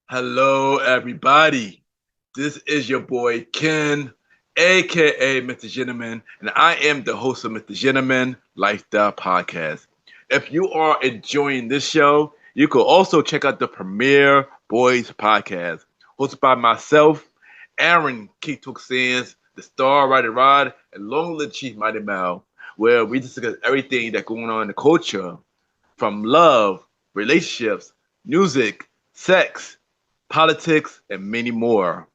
Hello, everybody. This is your boy Ken, aka MrGentleman, and I am the host of MrGentleman Lifestyle Podcast. If you are enjoying this show, you can also check out the Premiere Boys Podcast, hosted by myself, Aaron Keatuk Sands, the Star Rider Rod, and Long Live Chief Mighty Mal, where we discuss everything that's going on in the culture, from love, relationships, music, sex, politics, and many more.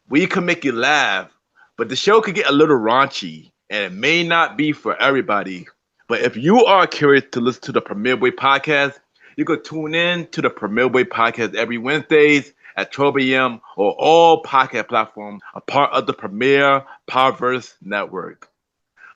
We can make you laugh, but the show could get a little raunchy, and it may not be for everybody. But if you are curious to listen to the Premier Way podcast, you can tune in to the Premier Way podcast every Wednesdays at 12 a.m. or all podcast platforms, a part of the Premier Powerverse Network.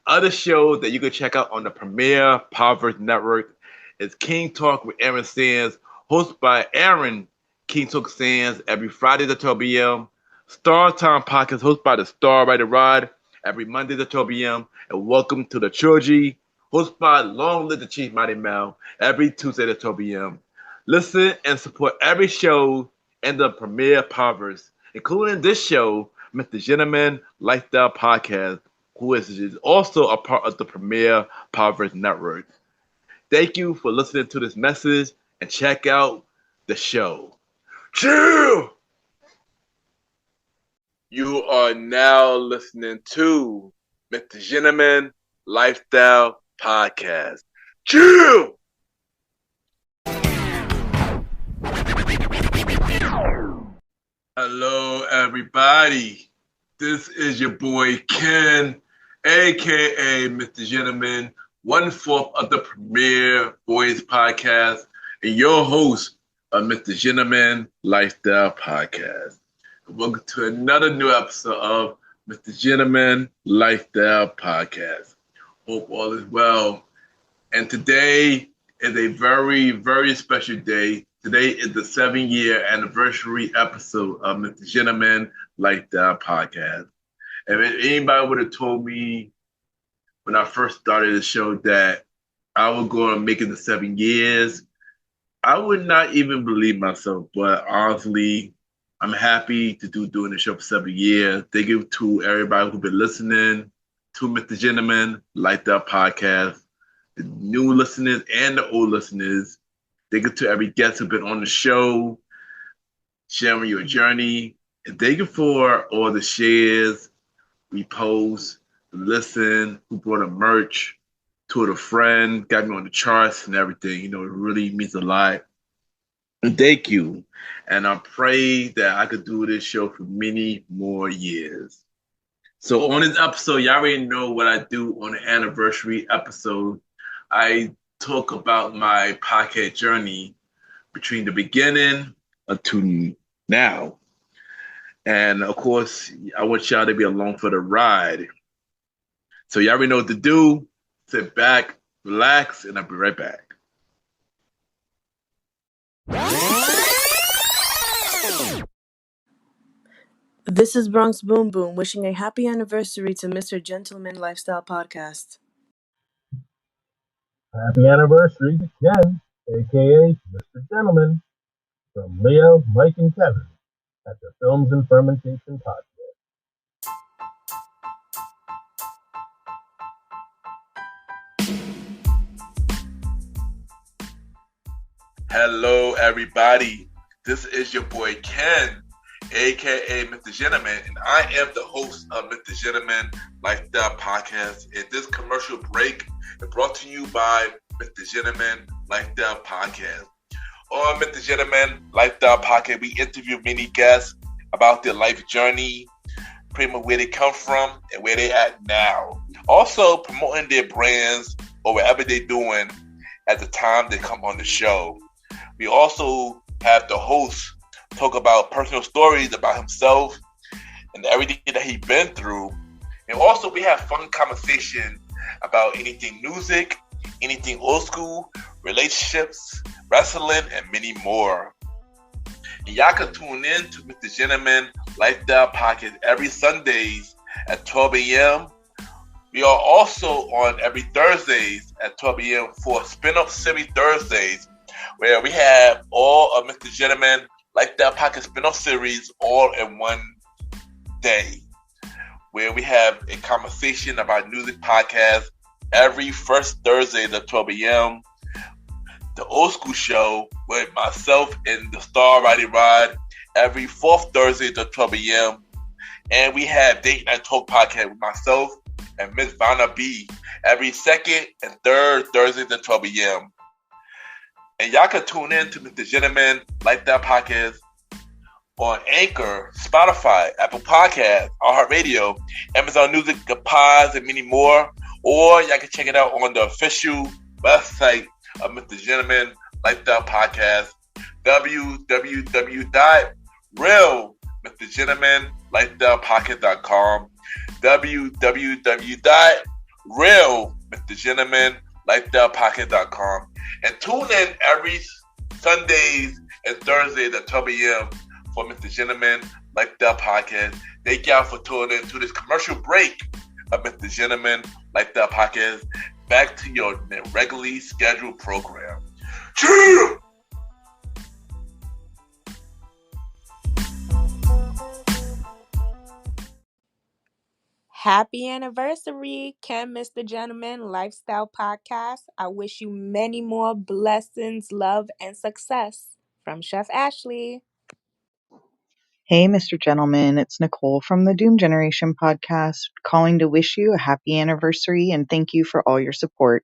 Other shows that you can check out on the Premier Powerverse Network is King Talk with Aaron Sands, hosted by Aaron King Talk Sands every Friday at 12 p.m. Star Time Podcast hosted by the Star Rider Rod every Monday at 12 p.m. And Welcome to the Trilogy hosted by Long Live the Chief Mighty Mal every Tuesday at 12 p.m. Listen and support every show in the Premier Powerverse, including this show, Mr. Gentleman Lifestyle Podcast, who is also a part of the Premier Powerverse Network. Thank you for listening to this message and check out the show. Chill! You are now listening to Mr. Gentleman Lifestyle Podcast. Chill! Hello, everybody. This is your boy Ken, aka Mr. Gentleman, one-fourth of the Premier Boys Podcast, and your host of Mr. Gentleman Lifestyle Podcast. Welcome to another new episode of Mr. Gentleman Lifestyle Podcast. Hope all is well. And today is a very, very special day. Today is the 7-year anniversary episode of Mr. Gentleman Lifestyle Podcast. If anybody would have told me when I first started the show that I would go and make it to 7 years, I would not even believe myself. But honestly, I'm happy to doing the show for 7 years. Thank you to everybody who's been listening to Mr. Gentleman Lifestyle Podcast, the new listeners and the old listeners. Thank you to every guest who's been on the show, sharing your journey. And thank you for all the shares, reposts, listen, who brought a merch, to a friend, got me on the charts and everything. You know, it really means a lot. And thank you. And I pray that I could do this show for many more years. So on this episode, y'all already know what I do on the anniversary episode. I talk about my podcast journey between the beginning to now. And of course, I want y'all to be along for the ride. So y'all already know what to do. Sit back, relax, and I'll be right back. This is Bronx Boom Boom wishing a happy anniversary to Mr. Gentleman Lifestyle Podcast. Happy anniversary to Ken, aka Mr. Gentleman, from Leo, Mike, and Kevin at the Films and Fermentation Podcast. Hello, everybody. This is your boy Ken, aka Mr. Gentleman, and I am the host of Mr. Gentleman Lifestyle Podcast. And this commercial break is brought to you by Mr. Gentleman Lifestyle Podcast. On Mr. Gentleman Lifestyle Podcast, we interview many guests about their life journey, pretty much where they come from and where they're at now. Also promoting their brands or whatever they're doing at the time they come on the show. We also have the host talk about personal stories about himself and everything that he's been through. And also we have fun conversation about anything music, anything old school, relationships, wrestling, and many more. And y'all can tune in to Mr. Gentleman Lifestyle Podcast every Sundays at 12 a.m. We are also on every Thursdays at 12 a.m. for Spin-Up Series Thursdays, where we have all of Mr. Gentleman Lifestyle Podcast spin-off series all in one day, where we have a conversation about music podcasts every first Thursday at 12 a.m. The Old School Show with myself and the star Roddy Rod every fourth Thursday at 12 a.m. And we have Date Night Talk Podcast with myself and Miss Vanna B every second and third Thursday at 12 a.m. And y'all can tune in to MrGentleman Lifestyle Podcast on Anchor, Spotify, Apple Podcasts, iHeartRadio, Amazon Music, The Pods, and many more. Or y'all can check it out on the official website of MrGentleman Lifestyle Podcast, www.realmrgentlemanlifestylepodcast.com, www.realmrgentlemanlifestylepodcast.com, and tune in every Sundays and Thursdays at 12 a.m. for MrGentleman Lifestyle Podcast. Thank y'all for tuning in to this commercial break of MrGentleman Lifestyle Podcast. Back to your regularly scheduled program. Cheer! Happy anniversary, Ken, MrGentleman Lifestyle Podcast. I wish you many more blessings, love, and success. From Chef Ashley. Hey, Mr. Gentleman, it's Nicole from the Doom Generation podcast, calling to wish you a happy anniversary and thank you for all your support.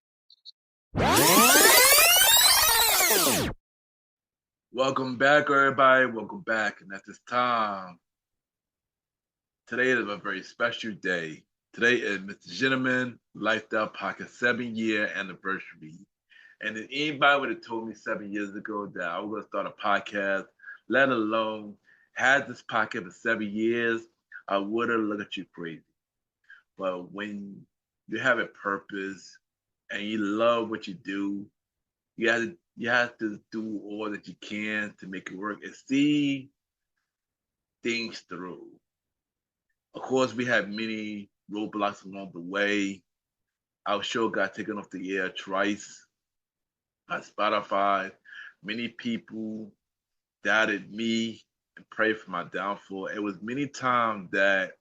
Welcome back, everybody. Welcome back. And at this time, today is a very special day. Today is MrGentleman Lifestyle Podcast 7-year anniversary. And if anybody would have told me 7 years ago that I was going to start a podcast, let alone had this podcast for 7 years, I would have looked at you crazy. But when you have a purpose and you love what you do, you have to do all that you can to make it work and see things through. Of course, we had many roadblocks along the way. Our show got taken off the air twice on Spotify. Many people doubted me and prayed for my downfall. It was many times that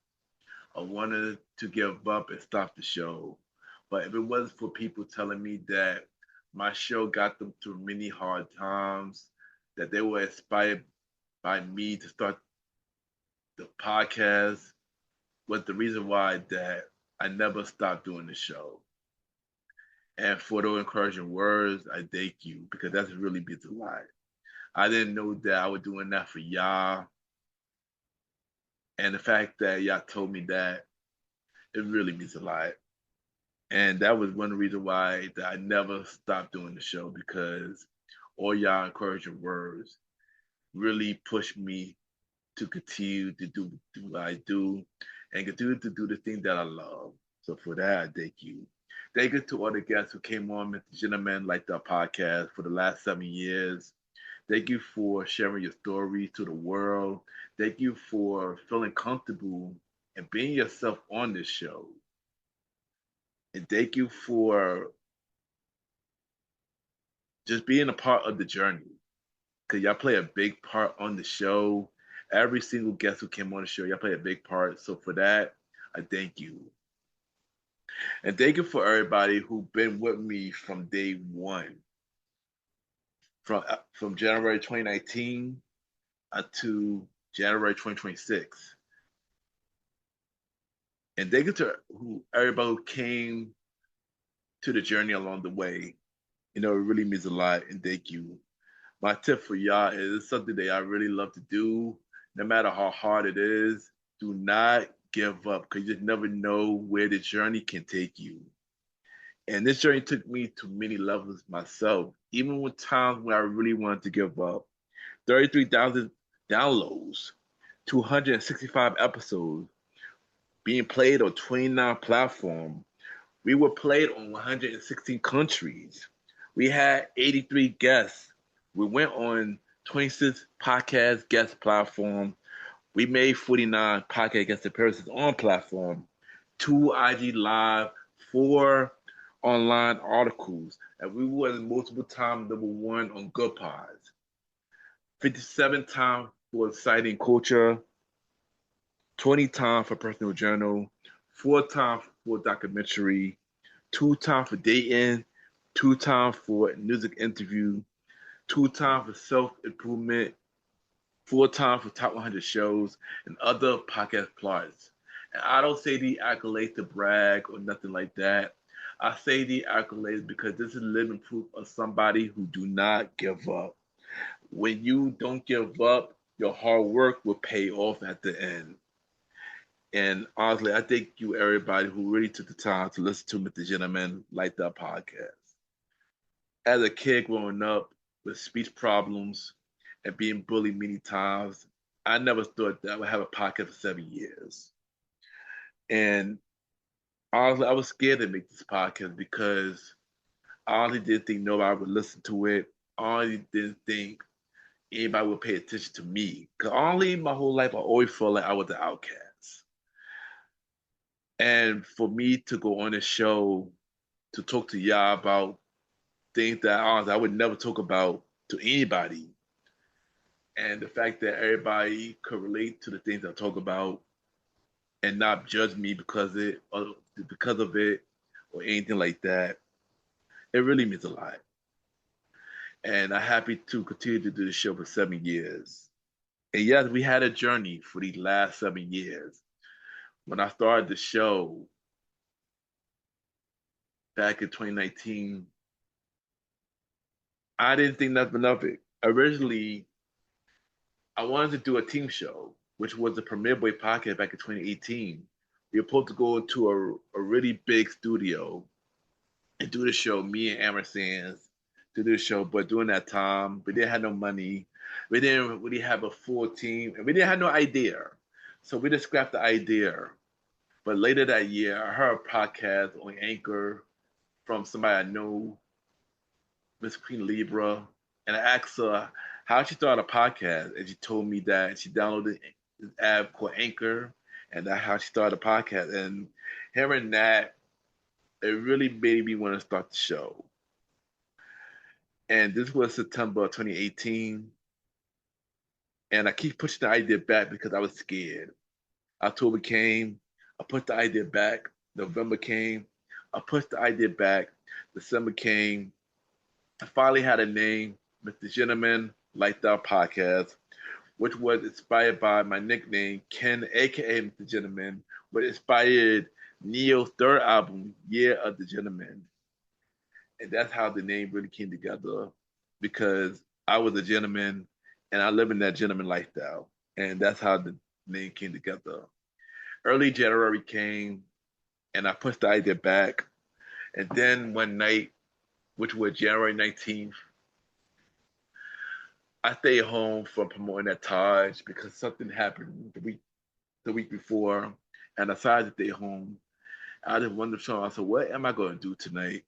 I wanted to give up and stop the show. But if it wasn't for people telling me that my show got them through many hard times, that they were inspired by me to start the podcast, was the reason why that I never stopped doing the show. And for those encouraging words, I thank you, because that's really means a lot. I didn't know that I was doing that for y'all. And the fact that y'all told me that, it really means a lot. And that was one of the reasons why that I never stopped doing the show, because all y'all encouraging words really pushed me to continue to do what I do and continue to do the thing that I love. So for that, I thank you. Thank you to all the guests who came on MrGentleman Lifestyle Podcast for the last 7 years. Thank you for sharing your stories to the world. Thank you for feeling comfortable and being yourself on this show. And thank you for just being a part of the journey, because y'all play a big part on the show. Every single guest who came on the show, y'all play a big part. So for that, I thank you. And thank you for everybody who've been with me from day one, from January 2019 to January 2026. And thank you to everybody who came to the journey along the way. You know, it really means a lot, and thank you. My tip for y'all is it's something that I really love to do. No matter how hard it is, do not give up, because you just never know where the journey can take you. And this journey took me to many levels myself, even with times when I really wanted to give up. 33,000 downloads, 265 episodes, being played on 29 platforms. We were played on 116 countries. We had 83 guests. We went on 26 podcast guest platforms. We made 49 podcast guest appearances on platform, 2 IG Live, 4 online articles, and we were multiple times #1 on Good Pods. 57 time for citing culture, 20 time for personal journal, 4 time for documentary, 2 time for dating, 2 time for music interview, 2 time for self improvement, 4 time for top 100 shows, and other podcast plots. And I don't say the accolades to brag or nothing like that. I say the accolades because this is living proof of somebody who do not give up. When you don't give up, your hard work will pay off at the end. And honestly, I thank you, everybody who really took the time to listen to Mr. Gentleman like that podcast. As a kid growing up with speech problems and being bullied many times, I never thought that I would have a podcast for 7 years. And honestly, I was scared to make this podcast because I honestly didn't think nobody would listen to it. I honestly didn't think anybody would pay attention to me. Because honestly, my whole life, I always felt like I was the outcast. And for me to go on this show to talk to y'all about things that honestly I would never talk about to anybody, and the fact that everybody could relate to the things I talk about and not judge me because of it or anything like that, it really means a lot. And I'm happy to continue to do the show for 7 years. And yes, we had a journey for these last 7 years. When I started the show back in 2019, I didn't think nothing of it. Originally, I wanted to do a team show, which was the Premiere Boy podcast back in 2018. We were supposed to go into a really big studio and do the show, me and Amber Sands, to do the show. But during that time, we didn't have no money. We didn't really have a full team, and we didn't have no idea. So we just scrapped the idea. But later that year, I heard a podcast on Anchor from somebody I know, Miss Queen Libra, and I asked her how she started a podcast, and she told me that she downloaded this app called Anchor, and that's how she started a podcast. And hearing that, it really made me want to start the show. And this was September 2018, and I keep pushing the idea back because I was scared. October came, I put the idea back. November came, I pushed the idea back. December came, I finally had a name, Mr. Gentleman Lifestyle Podcast, which was inspired by my nickname, Ken, aka Mr. Gentleman, which inspired Neo's third album, Year of the Gentleman. And that's how the name really came together because I was a gentleman and I live in that gentleman lifestyle. And that's how the name came together. Early January came and I pushed the idea back. And then one night, which was January 19th, I stayed home from promoting that Taj because something happened the week before, and I decided to stay home. I just wondered, so I said, "What am I going to do tonight?"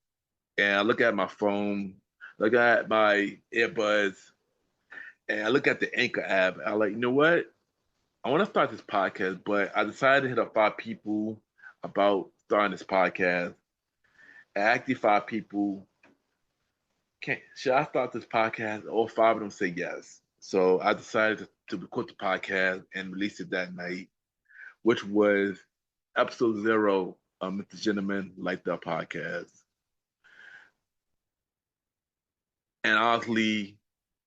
And I look at my phone, look at my earbuds, and I look at the Anchor app. I'm like, you know what? I want to start this podcast, but I decided to hit up 5 people about starting this podcast. I asked these 5 people, should I start this podcast? All 5 of them say yes. So I decided to record the podcast and release it that night, which was episode 0 of Mr. Gentleman Like That Podcast. And honestly,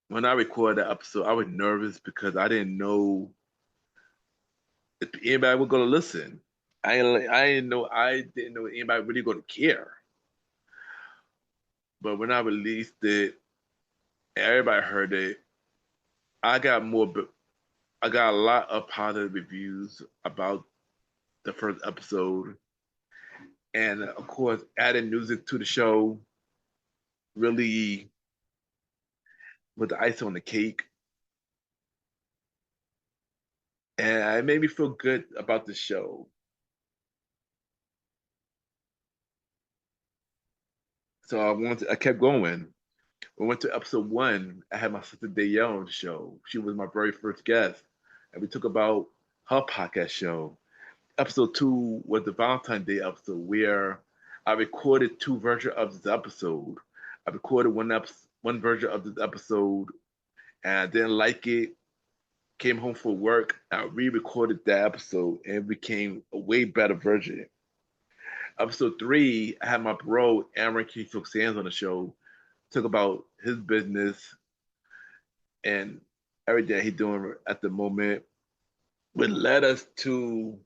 when I recorded that episode, I was nervous because I didn't know if anybody was going to listen. I didn't know anybody really going to care. But when I released it, everybody heard it. I got more. I got a lot of positive reviews about the first episode, and of course, adding music to the show really was the icing on the cake, and it made me feel good about the show. So I kept going. We went to episode 1. I had my sister Dayelle on the show. She was my very first guest, and we talked about her podcast show. Episode 2 was the Valentine's Day episode where I recorded 2 versions of this episode. I recorded one version of this episode and I didn't like it. Came home from work, I re-recorded that episode, and it became a way better version. Episode 3, I had my bro Aaron Keith took Sands on the show, talk about his business and everything he's doing at the moment, which led us to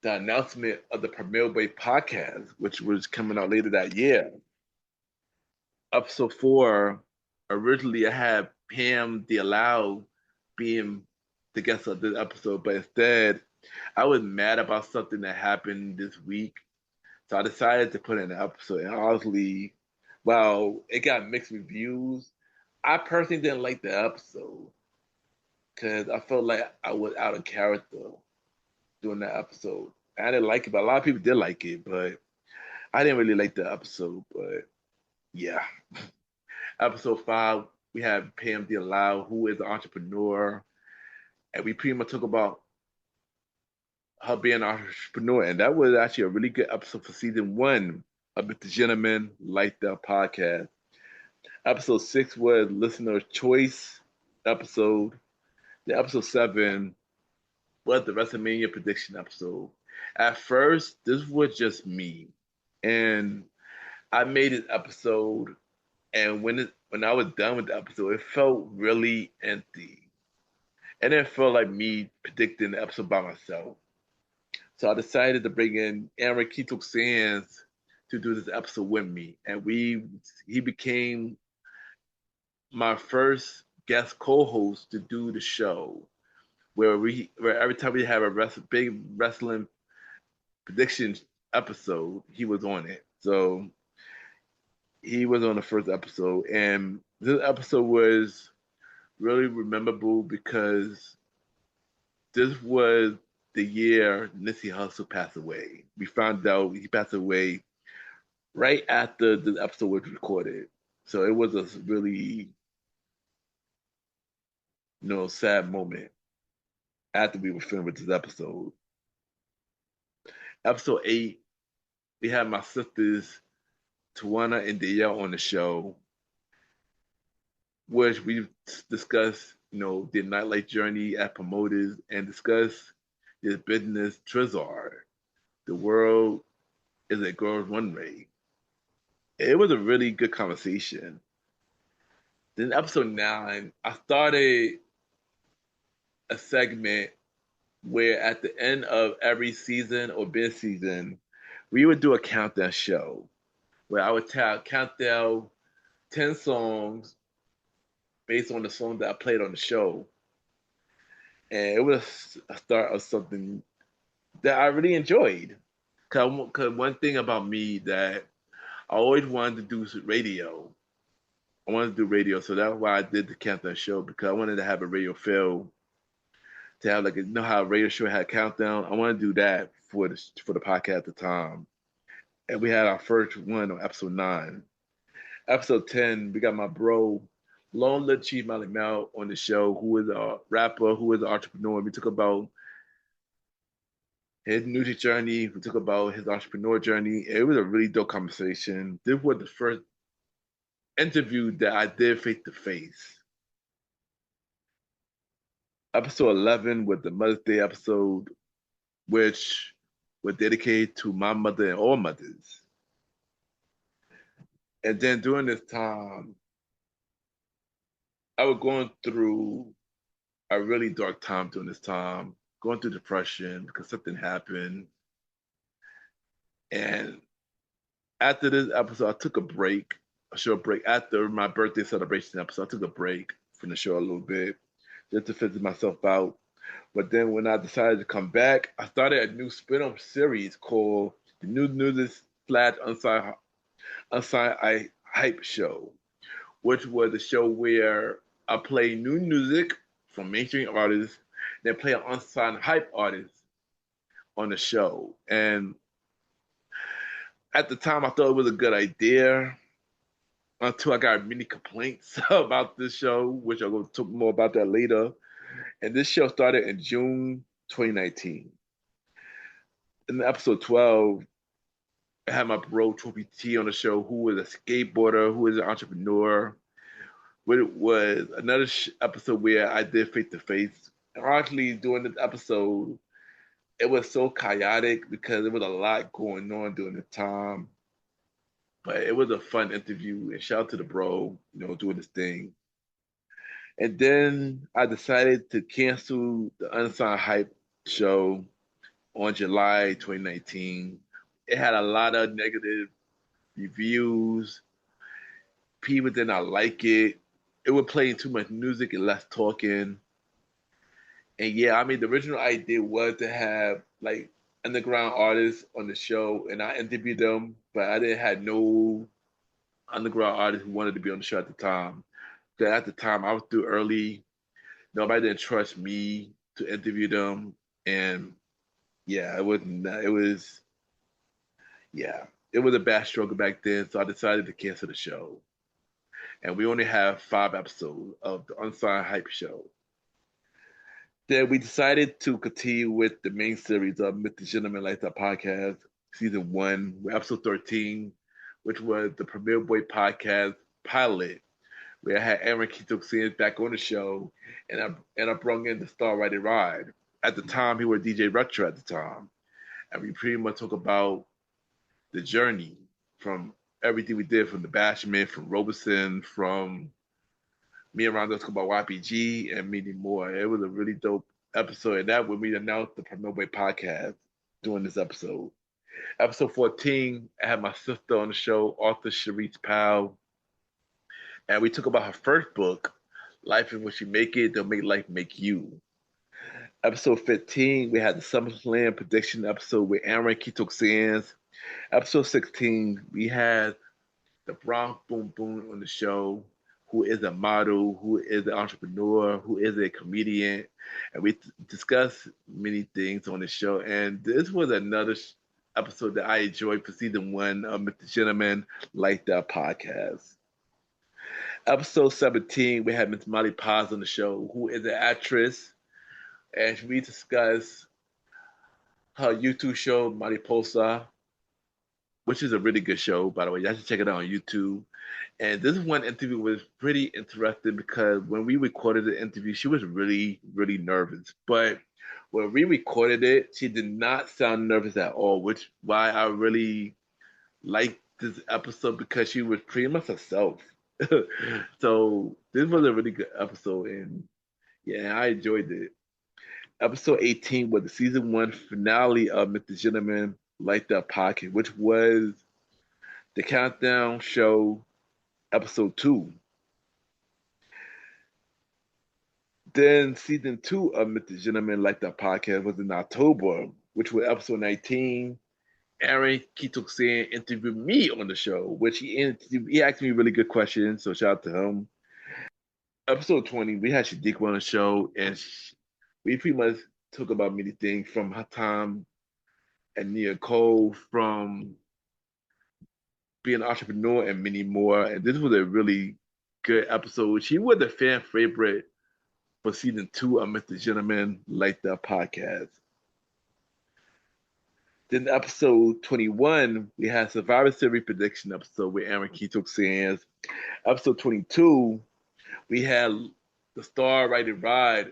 the announcement of the Premier Way podcast, which was coming out later that year. Episode 4, originally I had Pam DeLau being the guest of this episode, but instead I was mad about something that happened this week. So I decided to put in an episode. And honestly, while it got mixed reviews, I personally didn't like the episode because I felt like I was out of character during that episode. I didn't like it, but a lot of people did like it, but I didn't really like the episode. But yeah. Episode 5, we have Pam DeLau, who is an entrepreneur. And we pretty much talk about her being an entrepreneur. And that was actually a really good episode for season 1 of MrGentleman Lifestyle Podcast. Episode 6 was listener choice episode. The episode 7 was the WrestleMania prediction episode. At first, this was just me. And I made this episode, and when I was done with the episode, it felt really empty. And it felt like me predicting the episode by myself. So I decided to bring in Aaron Keith Sands to do this episode with me. And he became my first guest co-host to do the show, where every time we have a big wrestling prediction episode, he was on it. So he was on the first episode, and this episode was really memorable because this was the year Nipsey Hussle passed away. We found out he passed away right after the episode was recorded. So it was a really, sad moment after we were filming this episode. Episode 8, we had my sisters Tawana and Danielle on the show, which we discussed, their nightlife journey at promoters and discussed their business Trizard. The world is a girl's runway. It was a really good conversation. Then episode 9, I started a segment where at the end of every season or bid season, we would do a countdown show where I would count down 10 songs based on the song that I played on the show. And it was a start of something that I really enjoyed. Cause one thing about me that I always wanted to do is radio. I wanted to do radio, so that's why I did the countdown show, because I wanted to have a radio feel, to have how a radio show had countdown. I want to do that for the podcast at the time. And we had our first one on episode 9. Episode 10, we got my bro, Long Live Chief Malik Mel on the show, who is a rapper, who is an entrepreneur. We talk about his music journey. We talk about his entrepreneur journey. It was a really dope conversation. This was the first interview that I did face to face. Episode 11 was the Mother's Day episode, which was dedicated to my mother and all mothers. And then during this time, I was going through a really dark time during this time, going through depression because something happened. And after this episode, I took a short break. After my birthday celebration episode, I took a break from the show a little bit just to visit myself out. But then when I decided to come back, I started a new spin-off series called the New News / Unsigned Hype Show, which was a show where I play new music from mainstream artists, then play an unsigned hype artist on the show. And at the time, I thought it was a good idea until I got many complaints about this show, which I'm going to talk more about that later. And this show started in June 2019. In episode 12, I had my bro Trophy T on the show, who is a skateboarder, who is an entrepreneur. which was another episode where I did face to face. Honestly, during this episode, it was so chaotic because there was a lot going on during the time. But it was a fun interview, and shout out to the bro, doing this thing. And then I decided to cancel the Unsigned Hype show on July 2019. It had a lot of negative reviews. People did not like it. It was playing too much music and less talking. And yeah, I mean, the original idea was to have like underground artists on the show, and I interviewed them, but I didn't have no underground artists who wanted to be on the show at the time. Because at the time, I was too early. Nobody didn't trust me to interview them, and yeah, it wasn't. It was yeah, it was a bad struggle back then. So I decided to cancel the show, and we only have 5 episodes of the Unsigned Hype show. Then we decided to continue with the main series of MrGentleman Lifestyle Podcast, Season 1, with episode 13, which was the Premier Boy Podcast pilot, where I had Aaron Keith back on the show, and I brought in the Star Ride Ride. At the time, he was DJ Retro at the time. And we pretty much talk about the journey from everything we did, from the Bashment, from Robeson, from me and Rondo talk about YPG and many more. It was a really dope episode. And that when we announced the Promote Way podcast during this episode. Episode 14, I had my sister on the show, author Sharice Powell. And we talk about her first book, Life is What You Make It, They'll Make Life Make You. Episode 15, we had the SummerSlam prediction episode with Aaron Keith Sands. Episode 16, we had the Bronx Boom Boom on the show, who is a model, who is an entrepreneur, who is a comedian. And we discussed many things on the show. And this was another episode that I enjoyed for season 1 of MrGentleman Lifestyle Podcast. Episode 17, we had Miss Molly Paz on the show, who is an actress. And we discussed her YouTube show, Mariposa, which is a really good show, by the way. You should check it out on YouTube. And this one interview was pretty interesting because when we recorded the interview, she was really, really nervous. But when we recorded it, she did not sound nervous at all, which why I really liked this episode because she was pretty much herself. So this was a really good episode, and yeah, I enjoyed it. Episode 18 was the season 1 finale of MrGentleman Lifestyle Podcast, which was the countdown show episode 2. Then season 2 of MrGentleman Lifestyle Podcast was in October, which was episode 19. Aaron Kitoksan interviewed me on the show, which he asked me really good questions, so shout out to him. Episode 20, we had Shadiq on the show, and we pretty much talk about many things from her time at Nia Cole, from being an entrepreneur, and many more. And this was a really good episode. She was a fan favorite for season 2 of MrGentleman Lifestyle Podcast. Then episode 21, we had Survivor Series prediction episode with Aaron Keith Sands. Episode 22, we had the Star Ride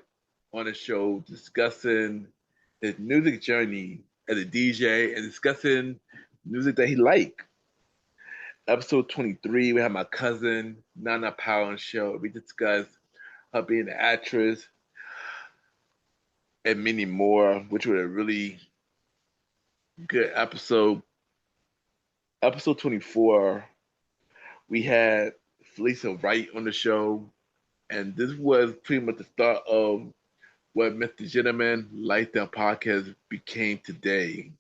on the show discussing his music journey as a DJ and discussing music that he liked. Episode 23, we had my cousin Nana Powell on the show. We discussed her being an actress and many more, which was a really good episode. Episode 24, we had Felicia Wright on the show, and this was pretty much the start of what MrGentleman Lifestyle Podcast became today.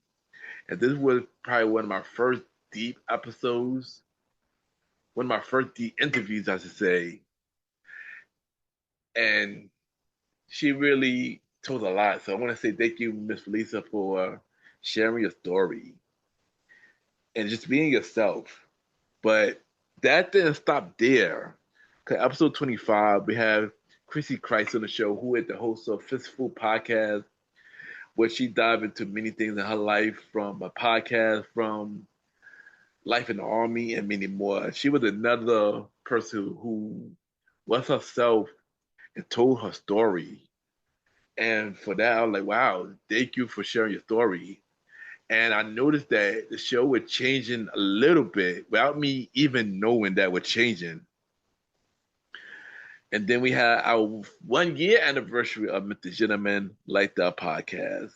And this was probably one of my first deep episodes, one of my first deep interviews, I should say. And she really told a lot. So I want to say thank you, Miss Felicia, for sharing your story and just being yourself. But that didn't stop there. Because episode 25, we have Chrissy Christ on the show, who is the host of Fistful Podcast, where she dived into many things in her life, from a podcast, from life in the army, and many more. She was another person who was herself and told her story. And for that, I was like, wow, thank you for sharing your story. And I noticed that the show was changing a little bit without me even knowing that we're changing. And then we had our 1 year anniversary of Mr. Gentleman Like That podcast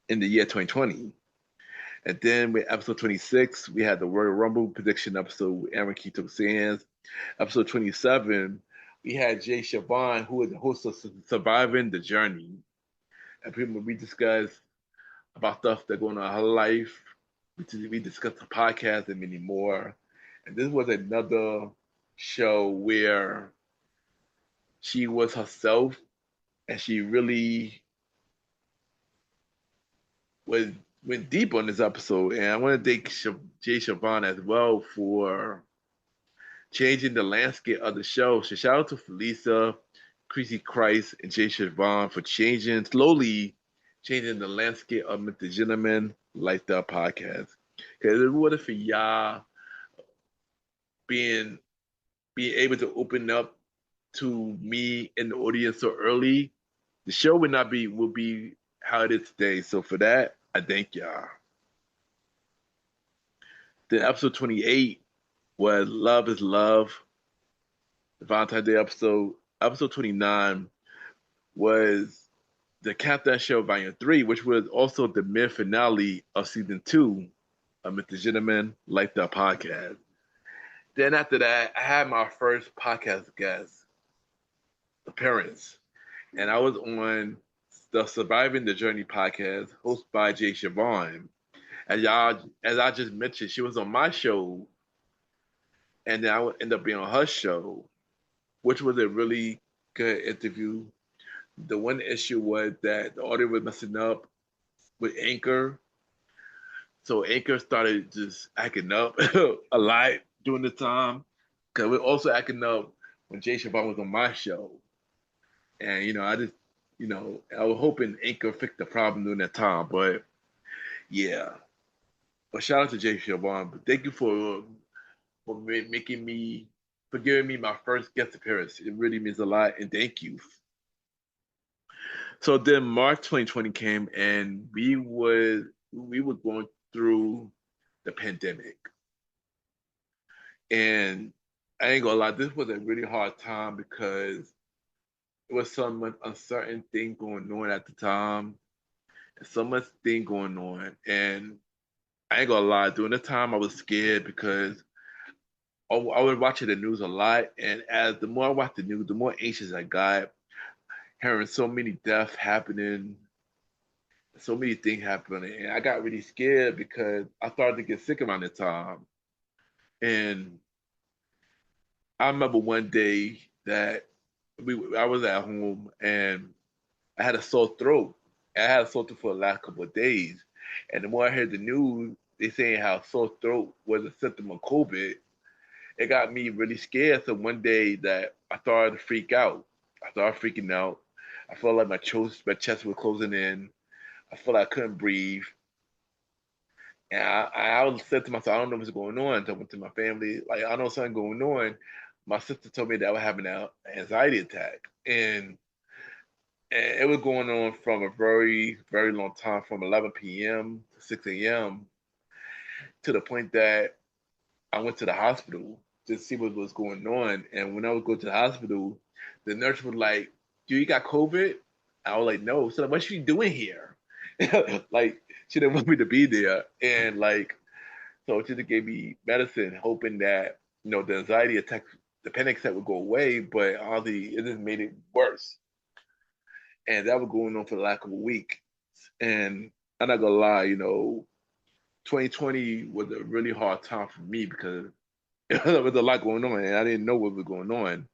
in the year 2020. And then with episode 26, we had the Royal Rumble prediction episode with Aaron Keto Sands. Episode 27, we had Jay Siobhan, who is the host of Surviving the Journey. And we discussed about stuff that going on in her life. We discussed the podcast and many more. And this was another show where she was herself and she really was went deep on this episode. And I want to thank Jay Siobhan as well for changing the landscape of the show. So shout out to Felisa, Chrissy Christ, and Jay Siobhan for slowly changing the landscape of Mr. Gentleman Lifestyle Podcast. Because it would have for y'all being able to open up to me and the audience so early, the show will be how it is today. So for that, I thank y'all. Then episode 28 was Love is Love, the Valentine's Day episode. Episode 29 was the Countdown Show Volume 3, which was also the mid finale of season 2 of Mr. Gentleman Lifestyle Podcast. Then after that, I had my first podcast guest appearance, and I was on the Surviving the Journey podcast, hosted by Jay Siobhan. As I just mentioned, she was on my show, and then I would end up being on her show, which was a really good interview. The one issue was that the audio was messing up with Anchor. So Anchor started just acting up a lot during the time. Because we're also acting up when Jay Siobhan was on my show. And, I was hoping Anchor fixed the problem during that time. But, yeah. But shout out to Jay Siobhan. But thank you for giving me my first guest appearance. It really means a lot. And thank you. So then March 2020 came and we were going through the pandemic. And I ain't gonna lie, this was a really hard time because it was so much uncertain thing going on at the time. And so much thing going on. And I ain't gonna lie, during the time I was scared because I was watching the news a lot. And as the more I watched the news, the more anxious I got, hearing so many deaths happening, so many things happening, and I got really scared because I started to get sick around the time. And I remember one day that I was at home and I had a sore throat. I had a sore throat for the last couple of days, and the more I heard the news, they saying how sore throat was a symptom of COVID. It got me really scared. So one day that I started to freak out. I started freaking out. I felt like my chest was closing in. I felt like I couldn't breathe. And I was said to myself, I don't know what's going on. Talking to my family, like I know something going on. My sister told me that I was having an anxiety attack, and it was going on from a very, very long time, from 11 p.m. to 6 a.m. to the point that I went to the hospital to see what was going on. And when I would go to the hospital, the nurse was like, "Do you got COVID?" I was like, "No." So what's she doing here? Like she didn't want me to be there, and like so she just gave me medicine, hoping that the anxiety attack, the panic attack would go away. But honestly, it just made it worse, and that was going on for the last couple of weeks. And I'm not gonna lie, 2020 was a really hard time for me because there was a lot going on, and I didn't know what was going on.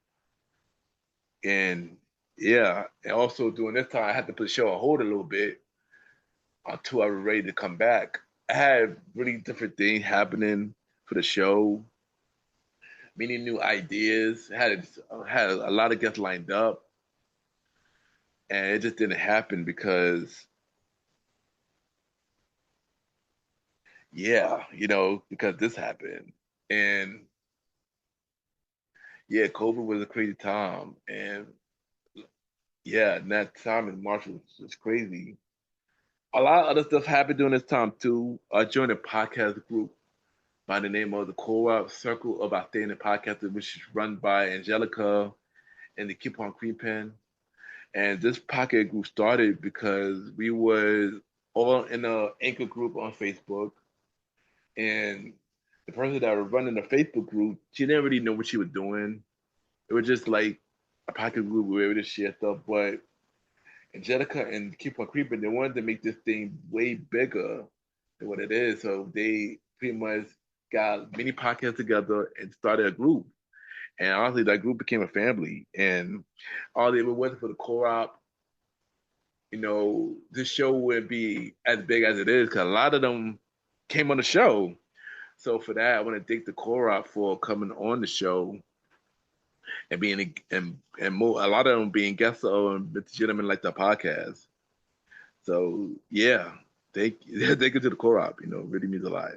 And yeah, and also during this time, I had to put the show on hold a little bit until I was ready to come back. I had really different things happening for the show, many new ideas. Had a lot of guests lined up, and it just didn't happen because, yeah, because this happened, and Yeah, COVID was a crazy time, and yeah, and that time in March was crazy. A lot of other stuff happened during this time too. I joined a podcast group by the name of the Co-op Circle of Outstanding Podcasters, which is run by Angelica and the Keep on Creeping. And this podcast group started because we was all in a anchor group on Facebook, and the person that was running the Facebook group, she didn't really know what she was doing. It was just like a podcast group where we just share stuff. But Angelica and Keep on Creeping, they wanted to make this thing way bigger than what it is. So they pretty much got many podcasts together and started a group. And honestly, that group became a family. And all they were waiting for the co-op, this show wouldn't be as big as it is because a lot of them came on the show. So for that, I want to thank the co-op for coming on the show and being and more, a lot of them being guests on Mr. Gentleman like the podcast. So yeah, thank thank you to the co-op. Really means a lot.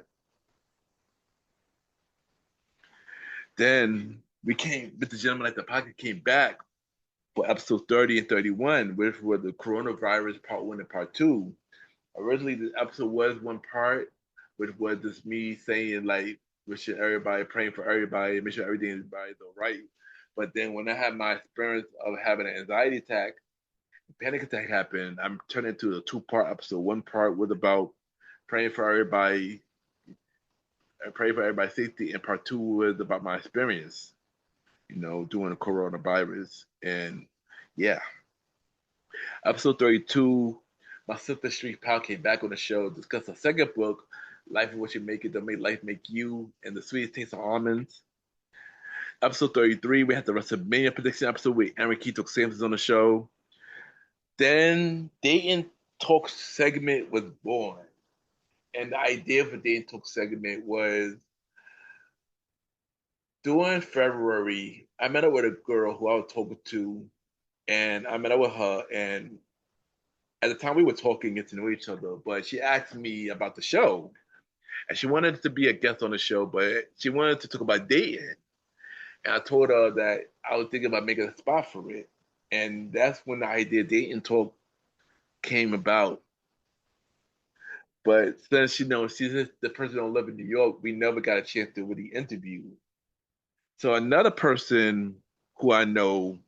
Then Mr. Gentleman like the podcast came back for episode 30 and 31, which were the coronavirus part one and part two. Originally, the episode was one part, which was just me saying like, wishing everybody, praying for everybody, make sure everything's all right. But then when I had my experience of having an anxiety attack, panic attack happened, I'm turned into a two-part episode. One part was about praying for everybody, praying for everybody's safety, and part two was about my experience, during the coronavirus. And yeah, episode 32, my sister Street Pal came back on the show to discuss her second book, Life is What You Make It, Don't Make Life Make You, and the Sweetest Taste of Almonds. Episode 33, we had the WrestleMania prediction episode with Aaron Keith Sampson's on the show. Then Dayton Talk segment was born. And the idea for Dayton Talk segment was during February, I met up with a girl who I was talking to, and I met up with her, and at the time we were talking, getting to know each other, but she asked me about the show, and she wanted to be a guest on the show, but she wanted to talk about dating. And I told her that I was thinking about making a spot for it. And that's when the idea of Dating Talk came about. But since she's the person don't live in New York, we never got a chance to really interview. So another person who I know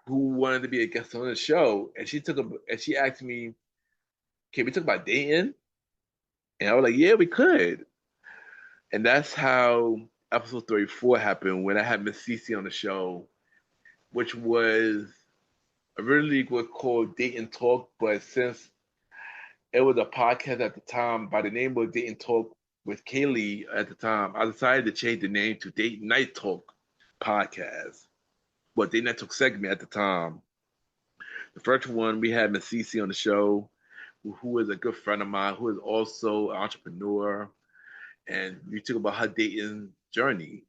who wanted to be a guest on the show, and she asked me, "Can we talk about dating?" And I was like, "Yeah, we could." And that's how episode 34 happened when I had Miss Cece on the show, which was originally was called Date and Talk, but since it was a podcast at the time by the name of Date and Talk with Kaylee at the time, I decided to change the name to Date Night Talk Podcast. But Date Night Talk segment at the time. The first one, we had Miss Cece on the show, who is a good friend of mine, who is also an entrepreneur, and we talk about her dating journey.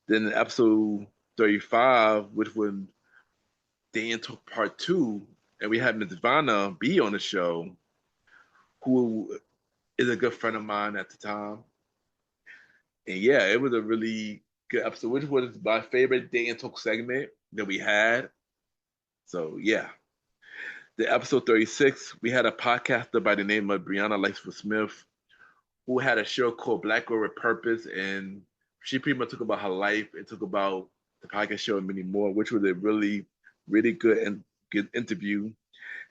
Then in episode 35, which was Day and Talk Part 2, and we had Ms. Vanna B on the show, who is a good friend of mine at the time. And yeah, it was a really good episode, which was my favorite Day and Talk segment that we had. So yeah. The episode 36, we had a podcaster by the name of Brianna Lightsfoot Smith, who had a show called Black Girl with Purpose, and she pretty much talked about her life and talked about the podcast show and many more, which was a really, really good and good interview.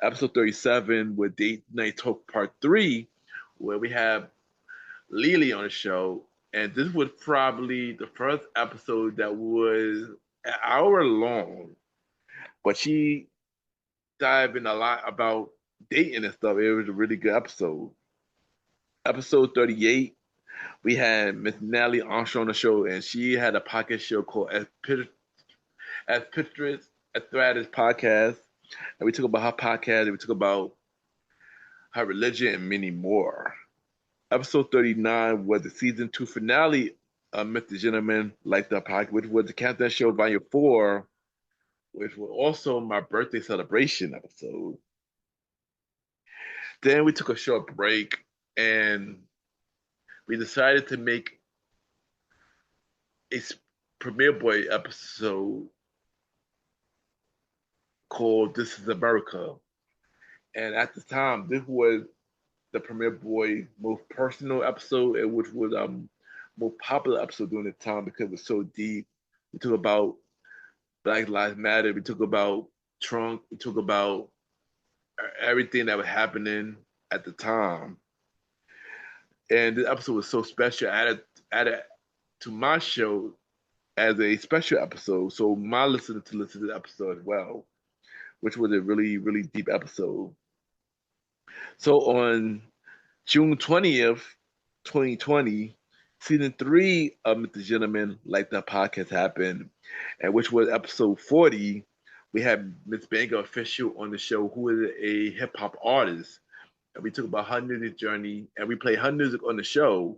Episode 37 with Date Night Talk Part 3, where we have Lily on the show. And this was probably the first episode that was an hour long, but she dived in a lot about dating and stuff. It was a really good episode. Episode 38, we had Miss Natalie Armstrong on the show, and she had a podcast show called As Pictures as Threads Podcast. And we talk about her podcast, and we talk about her religion and many more. Episode 39 was the season 2 finale of Mr. Gentleman Like the Podcast, which was the Countdown Show Volume 4, which was also my birthday celebration episode. Then we took a short break, and we decided to make Premiere Boy episode called "This Is America," and at the time, this was the Premiere Boy most personal episode, and which was most popular episode during the time because it was so deep. We talk about Black Lives Matter. We talk about Trump. We talk about everything that was happening at the time. And this episode was so special. I added to my show as a special episode, so my listeners to listen to the episode as well, which was a really, really deep episode. So on June 20th, 2020, season 3 of Mr. Gentleman, like that podcast happened, and which was episode 40. We had Miss Banger Official on the show, who is a hip hop artist. And we talk about her music journey, and we played her music on the show,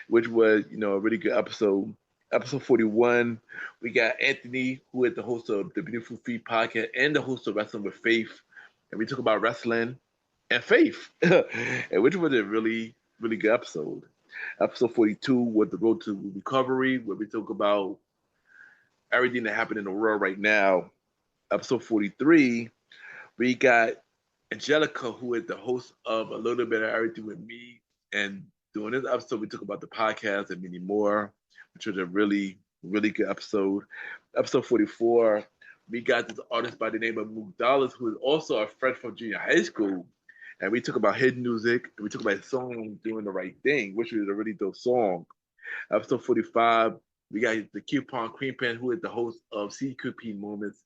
which was, a really good episode. Episode 41, we got Anthony, who is the host of the Beautiful Feet podcast and the host of Wrestling with Faith. And we talk about wrestling and faith, and which was a really, really good episode. Episode 42 was the road to recovery, where we talk about everything that happened in the world right now. Episode 43, we got Angelica, who is the host of A Little Bit of Everything with Me. And during this episode, we talk about the podcast and many more, which was a really, really good episode. Episode 44, we got this artist by the name of Mook Dollars, who is also a friend from junior high school. And we talk about his music, and we talk about his song Doing the Right Thing, which was a really dope song. Episode 45, we got the Coupon Cream Pen, who is the host of CQP Moments.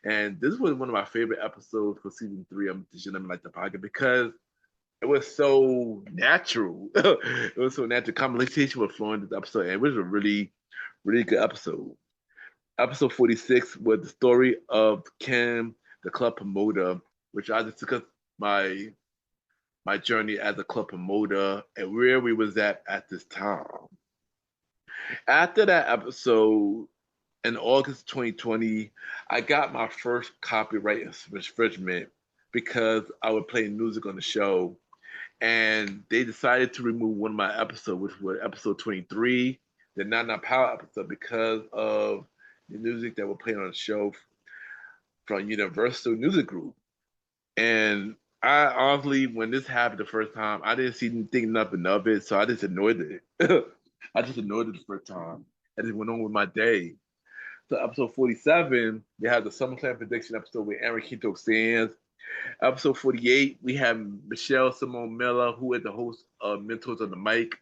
And this was one of my favorite episodes for season 3 of the Gentleman Like the Podcast because it was so natural. It was so natural. Conversation was flowing in this episode, and it was a really, really good episode. Episode 46 was the story of Kim, the club promoter, which I discussed my journey as a club promoter and where we was at this time. After that episode, in August 2020, I got my first copyright infringement because I would play music on the show. And they decided to remove one of my episodes, which was episode 23, the Nana Power episode, because of the music that we're playing on the show from Universal Music Group. And I honestly, when this happened the first time, I didn't think nothing of it, so I just ignored it. I just ignored it the first time. I just went on with my day. So episode 47, we have the SummerSlam prediction episode with Aaron Quinto Sands. Episode 48, we have Michelle Simone Miller, who is the host of Mentors on the Mic,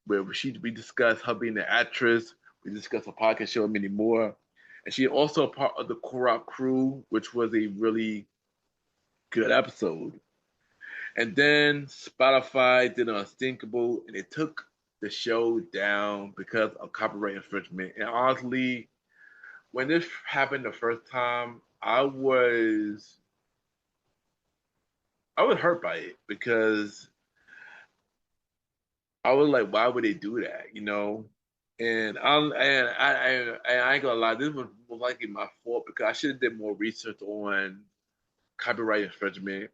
where we discuss her being an actress. We discuss her podcast show and many more. And she also a part of the Korok crew, which was a really good episode. And then Spotify did an unthinkable, and it took the show down because of copyright infringement. And honestly, when this happened the first time, I was hurt by it because I was like, why would they do that? And I ain't gonna lie, this was likely my fault because I should have did more research on copyright infringement.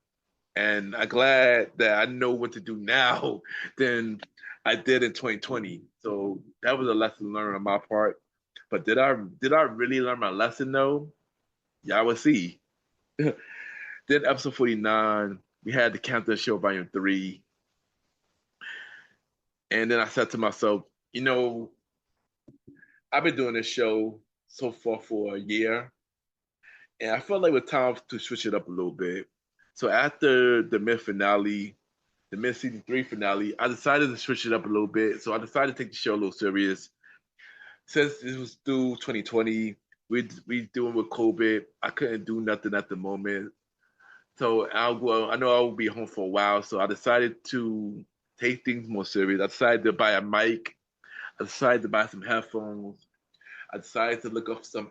And I'm glad that I know what to do now than I did in 2020. So that was a lesson learned on my part. But did I really learn my lesson though? Y'all will see. Then episode 49, we had the Countdown Show Volume 3. And then I said to myself, I've been doing this show so far for a year. And I felt like it was time to switch it up a little bit. So after the mid season 3 finale, I decided to switch it up a little bit. So I decided to take the show a little serious. Since this was through 2020, we doing with COVID. I couldn't do nothing at the moment. So I know I will be home for a while. So I decided to take things more serious. I decided to buy a mic. I decided to buy some headphones. I decided to look up some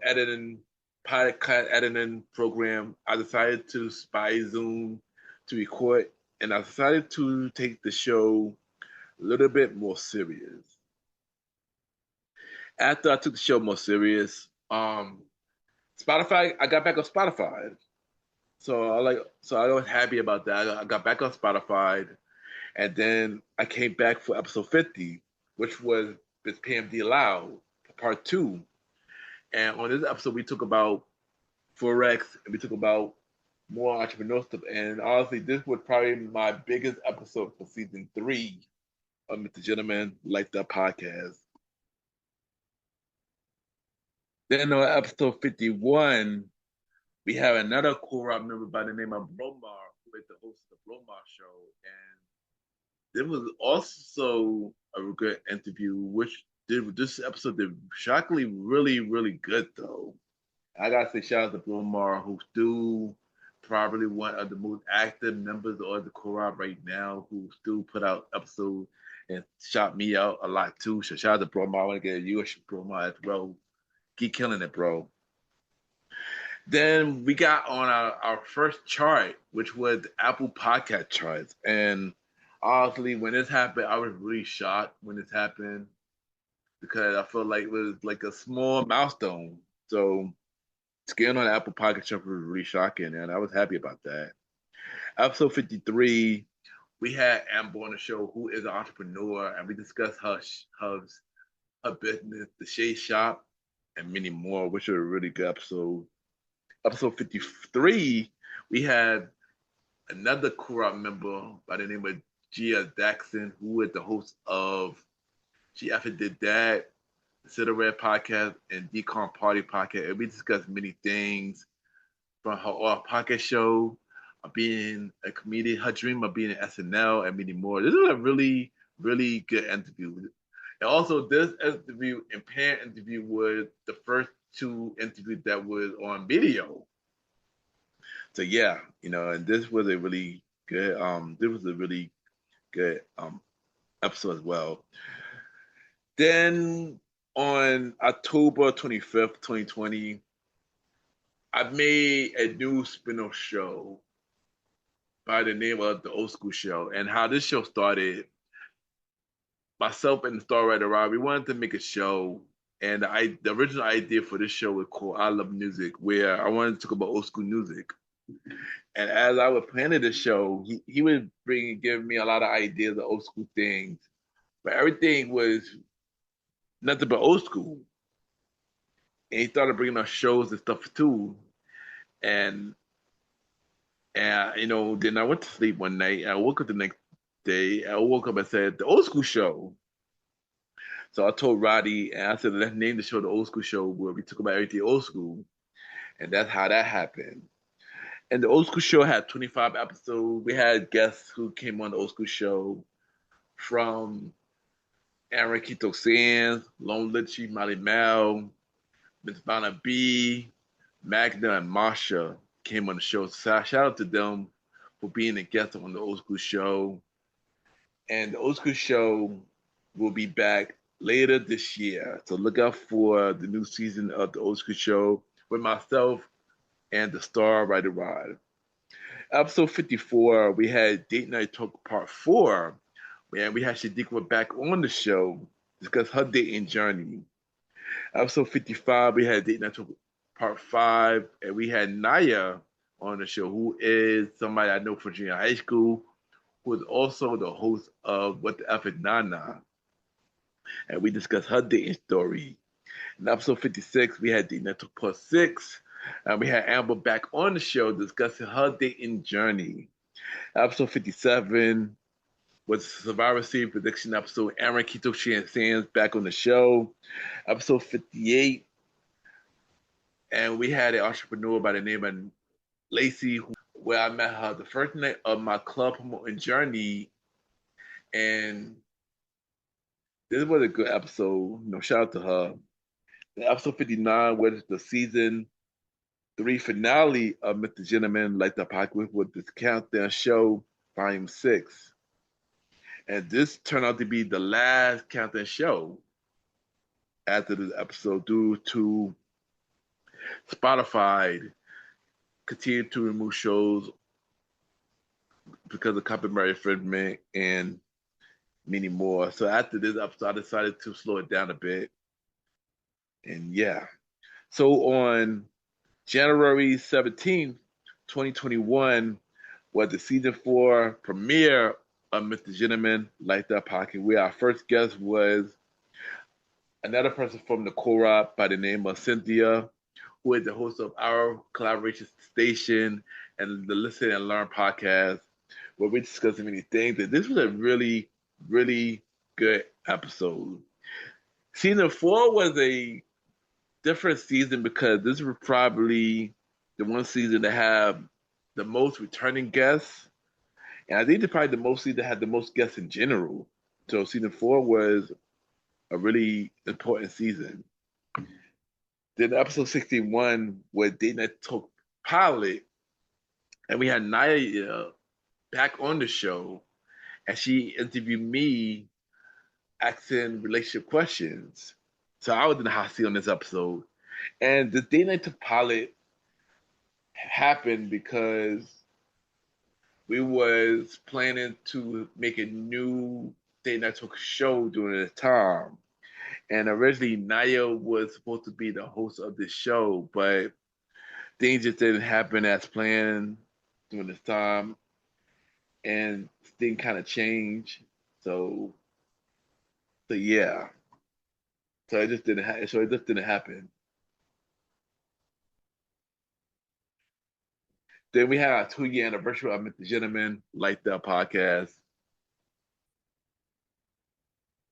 podcast editing program. I decided to buy Zoom to record, and I decided to take the show a little bit more serious. After I took the show more serious, Spotify, I got back on Spotify. So I was happy about that. I got back on Spotify, and then I came back for episode 50, which was with PMD Loud, part 2. And on this episode, we talk about Forex and we talk about more entrepreneurial stuff. And honestly, this was probably my biggest episode for season 3 of Mr. Gentleman Like That podcast. Then on episode 51, we have another core member by the name of Bromar, who is the host of the Bromar show. And it was also a good interview, which this episode did shockingly really, really good though. I gotta say shout out to Bromar, who's still probably one of the most active members of the co-op right now, who still put out episodes and shout me out a lot too. So shout out to Bromar. I want to get you a Bromar as well. Keep killing it, bro. Then we got on our first chart, which was the Apple Podcast charts. And honestly, when this happened, I was really shocked when this happened because I felt like it was like a small milestone. So getting on the Apple Podcast chart was really shocking, and I was happy about that. Episode 53, we had Amber on the show, who is an entrepreneur, and we discussed her business, the Shade Shop, and many more, which was a really good episode. Episode 53, we had another co-op member by the name of Gia Daxon, who is the host of She After Did That, the Sit Red podcast, and Decon Party podcast. And we discussed many things from her podcast show, being a comedian, her dream of being an SNL, and many more. This was a really, really good interview. And also, this interview and parent interview was the first 2 interviews that was on video. So yeah, and this was a really good episode as well. Then on October 25th, 2020, I made a new spin-off show by the name of The Old School Show. And how this show started, myself and the star writer Rob, we wanted to make a show. And the original idea for this show was called I Love Music, where I wanted to talk about old school music. And as I was planning the show, he would give me a lot of ideas of old school things. But everything was nothing but old school. And he started bringing us shows and stuff too. And then I went to sleep one night. And I woke up the next day. I woke up and said, The Old School Show. So I told Roddy, and I said, let's name the show The Old School Show, where we talk about everything old school. And that's how that happened. And The Old School Show had 25 episodes. We had guests who came on The Old School Show from Aaron Quito Sands, Lone Litchi, Molly Mel, Miss Vanna B, Magda, and Marsha came on the show. So shout out to them for being a guest on The Old School Show. And The Old School Show will be back later this year. So look out for the new season of The Old School Show with myself and the star writer Rod. Episode 54, we had Date Night Talk Part 4, and we had Shadiqua back on the show to discuss her dating journey. Episode 55, we had Date Night Talk Part 5, and we had Naya on the show, who is somebody I know from junior high school, who is also the host of What the F is Nana. And we discussed her dating story. In episode 56, we had Date Night Talk Part 6, and we had Amber back on the show discussing her dating journey. Episode 57 was Survivor Series prediction episode. Aaron Quito Sands back on the show. Episode 58, and we had an entrepreneur by the name of Lacey, where I met her the first night of my club promoting journey. And this was a good episode. Shout out to her. The episode 59 was the season 3 finale of Mr. Gentleman Like the Podcast with this countdown show, Volume 6. And this turned out to be the last countdown show after this episode due to Spotify continue to remove shows because of copyright infringement and many more. So after this episode, I decided to slow it down a bit. And yeah. So on January 17th, 2021 was the season 4 premiere of Mr. Gentleman Like That Podcast, where our first guest was another person from the co-op by the name of Cynthia, who is the host of our collaboration station and the Listen and Learn podcast, where we discuss many things. And this was a really, really good episode. Season 4 was a different season because this was probably the one season that had the most returning guests. And I think it's probably the most season that had the most guests in general. So season 4 was a really important season. Then episode 61 was Date Night Talk pilot, and we had Naya back on the show, and she interviewed me asking relationship questions. So I was in the hot seat on this episode. And the Date Night Talk pilot happened because we was planning to make a new Date Night Talk show during the time. And originally Naya was supposed to be the host of this show, but things just didn't happen as planned during this time, and things kind of changed. So yeah, so it just didn't. So it just didn't happen. Then we had our 2-year anniversary of MrGentleman, like the podcast.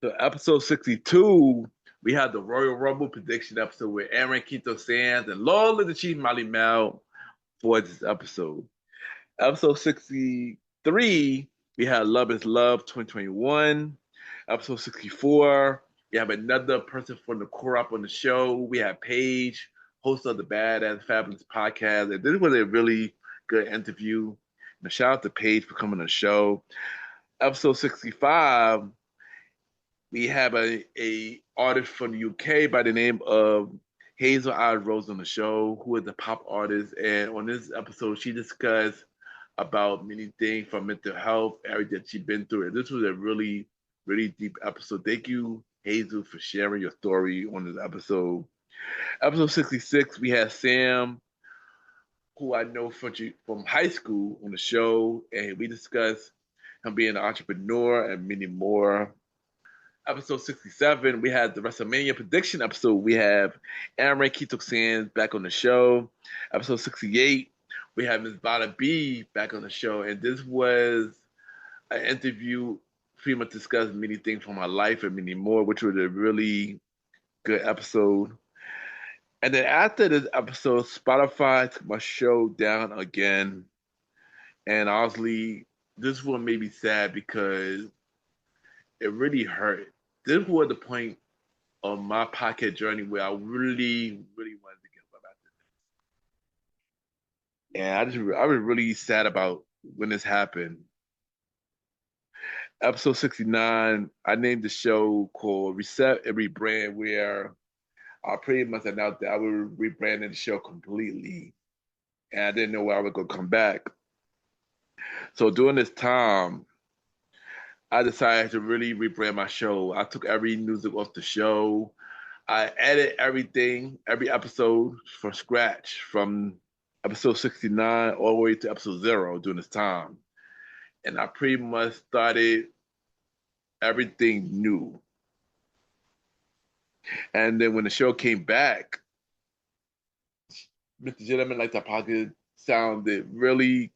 So episode 62, we had the Royal Rumble prediction episode with Aaron Quito Sands and Lola the Chief Molly Mel for this episode. Episode 63, we had Love is Love 2021. Episode 64, we have another person from the core up on the show. We have Paige, host of the Badass Fabulous podcast. And this was a really good interview. And shout out to Paige for coming on the show. Episode 65, we have a artist from the UK by the name of Hazel Eyes Rose on the show, who is a pop artist. And on this episode, she discussed about many things from mental health, everything that she's been through. And this was a really, really deep episode. Thank you, Hazel, for sharing your story on this episode. Episode 66, we had Sam, who I know from high school, on the show, and we discussed him being an entrepreneur and many more. Episode 67, we had the WrestleMania prediction episode. We have Aaron Quito Sands back on the show. Episode 68, we have Ms. Bada B back on the show. And this was an interview pretty much discussed many things from my life and many more, which was a really good episode. And then after this episode, Spotify took my show down again. And honestly, this one made me sad because it really hurt. This was the point of my podcast journey where I really, really wanted to give up after this. And I was really sad about when this happened. Episode 69, I named the show called Reset and Rebrand, where I pretty much announced that I would rebrand the show completely. And I didn't know where I was going to come back. So during this time, I decided to really rebrand my show. I took every music off the show. I edited everything, every episode from scratch, from episode 69 all the way to episode 0 during this time. And I pretty much started everything new. And then when the show came back, MrGentleman Like That Pocket sounded really,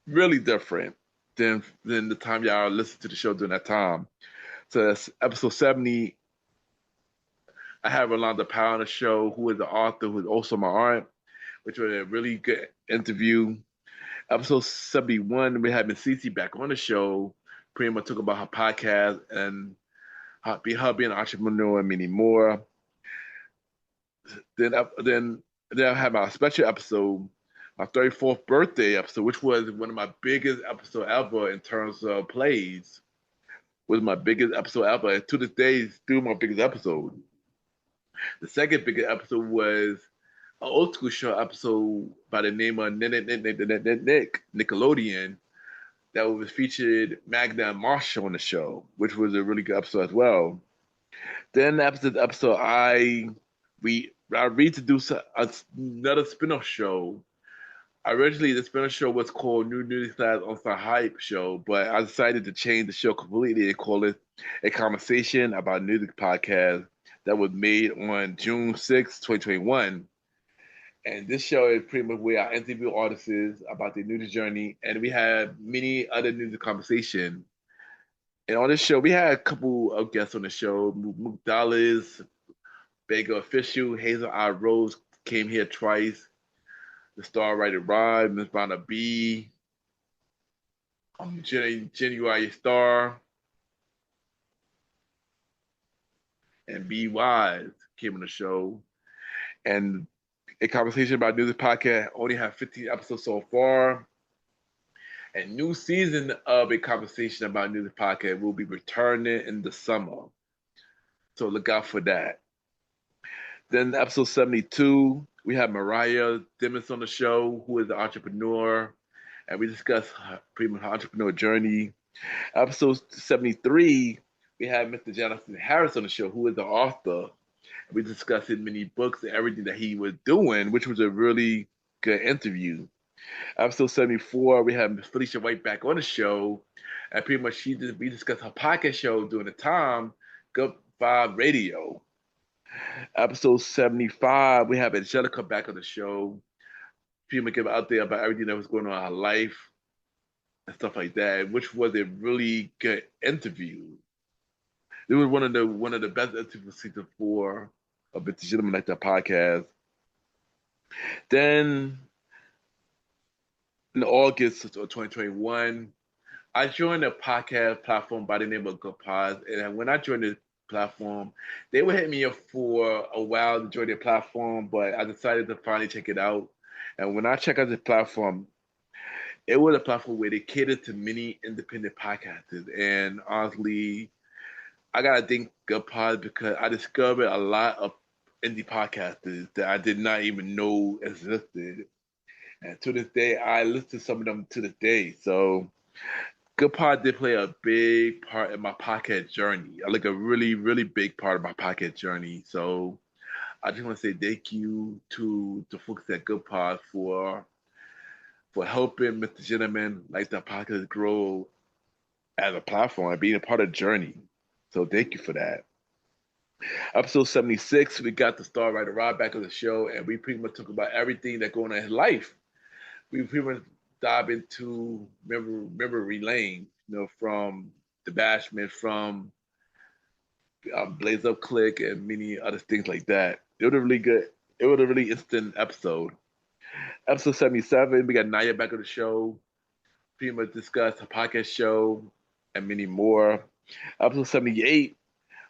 really different than the time y'all listened to the show during that time. So that's episode 70. I have Rolanda Powell on the show, who is the author, who is also my aunt, which was a really good interview. Episode 71, we had Miss Cece back on the show, pretty much talk about her podcast and her being an entrepreneur and many more. Then I had my special episode, my 34th birthday episode, which was one of my biggest episodes ever in terms of plays. Was my biggest episode ever. And to this day, it's still my biggest episode. The second biggest episode was an old school show episode by the name of Nickelodeon that was featured Magna and Marshall on the show, which was a really good episode as well. Then after the episode, I reintroduced another spin-off show. Originally, the spin-off show was called New Music Class on Some Hype Show, but I decided to change the show completely and call it a conversation about music podcast that was made on June 6, 2021. And this show is pretty much where I interview artists about their music journey, and we have many other music conversation. And on this show, we had a couple of guests on the show. Mook Dallas, Beggar Official, Hazel I. Rose came here twice. The Star Writer Rod, Miss Vanna B, Jenny Star, and B Wise came on the show. And a conversation about music podcast only have 15 episodes so far. And new season of a conversation about music podcast will be returning in the summer. So look out for that. Then episode 72, we have Mariah Dimmons on the show, who is an entrepreneur, and we discuss pretty much her entrepreneur journey. Episode 73, we have Mr. Jonathan Harris on the show, who is the author. We discussed his many books and everything that he was doing, which was a really good interview. Episode 74, we have Felicia White back on the show, and pretty much we discussed her podcast show during the time, Good Vibe Radio. Episode 75, we have Angelica back on the show. Pretty much give out there about everything that was going on in her life and stuff like that, which was a really good interview. It was one of the best interviews of season 4 of MrGentleman Like That podcast. Then in August of 2021, I joined a podcast platform by the name of Good Pods. And when I joined the platform, they would hit me up for a while to join their platform, but I decided to finally check it out. And when I checked out the platform, it was a platform where they catered to many independent podcasters. And honestly, I gotta thank Good Pods because I discovered a lot of indie podcasters that I did not even know existed. And to this day, I listen to some of them to this day. So Good Pod did play a big part in my podcast journey. Like a really, really big part of my podcast journey. So I just want to say thank you to the folks at Good Pod for helping MrGentleman Like That podcast grow as a platform and being a part of the journey. So thank you for that. Episode 76, we got the Star Writer Rob back on the show, and we pretty much talk about everything that's going on in his life. We pretty much dive into memory lane, from the Bashment, from Blaze Up Click, and many other things like that. It was a really good, it was a really instant episode. Episode 77, we got Naya back on the show. Pretty much discuss her podcast show and many more. Episode 78,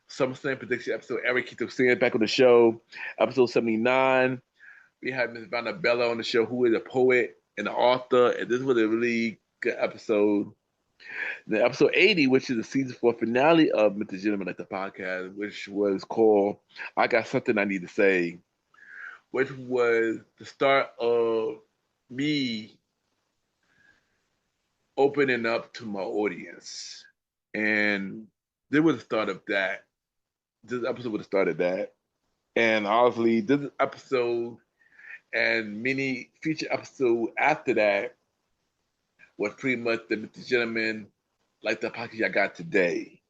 SummerSlam prediction episode. Eric Kito Singer back on the show. Episode 79, we had Miss Vanna Bella on the show, who is a poet and an author, and this was a really good episode. Then episode 80, which is the season 4 finale of MrGentleman Like the podcast, which was called I Got Something I Need to Say, which was the start of me opening up to my audience. And this was the start of that. This episode was the start of that. And honestly, this episode and many future episodes after that was pretty much the MrGentleman Like the podcast I got today.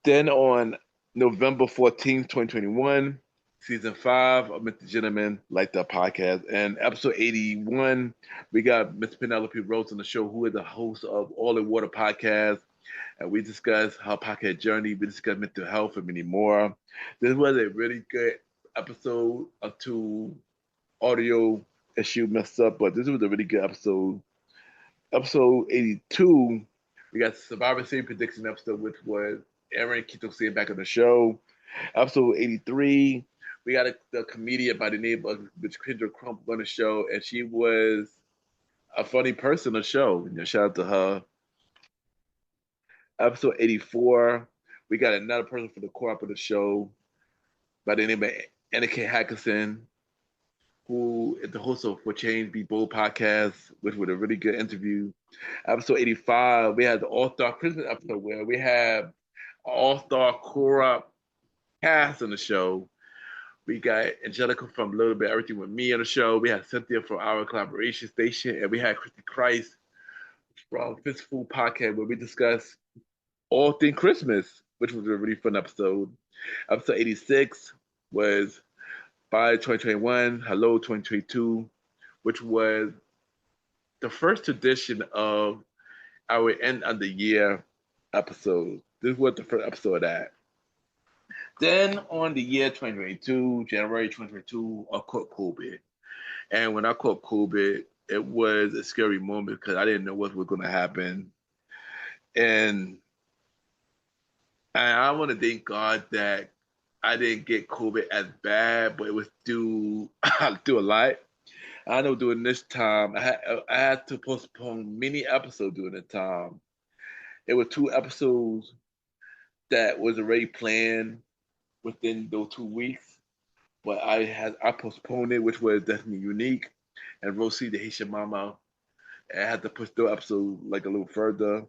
Then on November 14th, 2021, season 5 of MrGentleman Like the podcast. And episode 81, we got Miss Penelope Rose on the show, who is the host of All in Water podcast. And we discussed her podcast journey. We discussed mental health and many more. This was a really good episode until audio issue messed up, but this was a really good episode. Episode 82, we got Survivor Series prediction episode, which was Aaron Kito saying back on the show. Episode 83, we got the comedian by the name of Kendra Crump on the show, and she was a funny person on the show. Shout out to her. Episode 84, we got another person for the co-op of the show by the name of Annika Hackerson, who is the host of For Change Be Bold podcast, which was a really good interview. Episode 85, we had the All-Star Christmas episode where we have All-Star co-op cast on the show. We got Angelica from A Little Bit Everything With Me on the show. We had Cynthia from our collaboration station, and we had Christy Christ from Fistful Podcast, where we discuss all things Christmas. which was a really fun episode. Episode 86 was Bye 2021, Hello 2022, which was the first edition of our end of the year episode. This was the first episode of that. Then on the year 2022, January 2022, I caught COVID. And when I caught COVID, it was a scary moment because I didn't know what was going to happen. And I want to thank God that I didn't get COVID as bad, but it was due to a lot. I know during this time, I had to postpone many episodes during the time. It were two episodes that was already planned within those 2 weeks, but I postponed it, which was definitely unique. And Rosie, the Haitian Mama, I had to push the episode like a little further.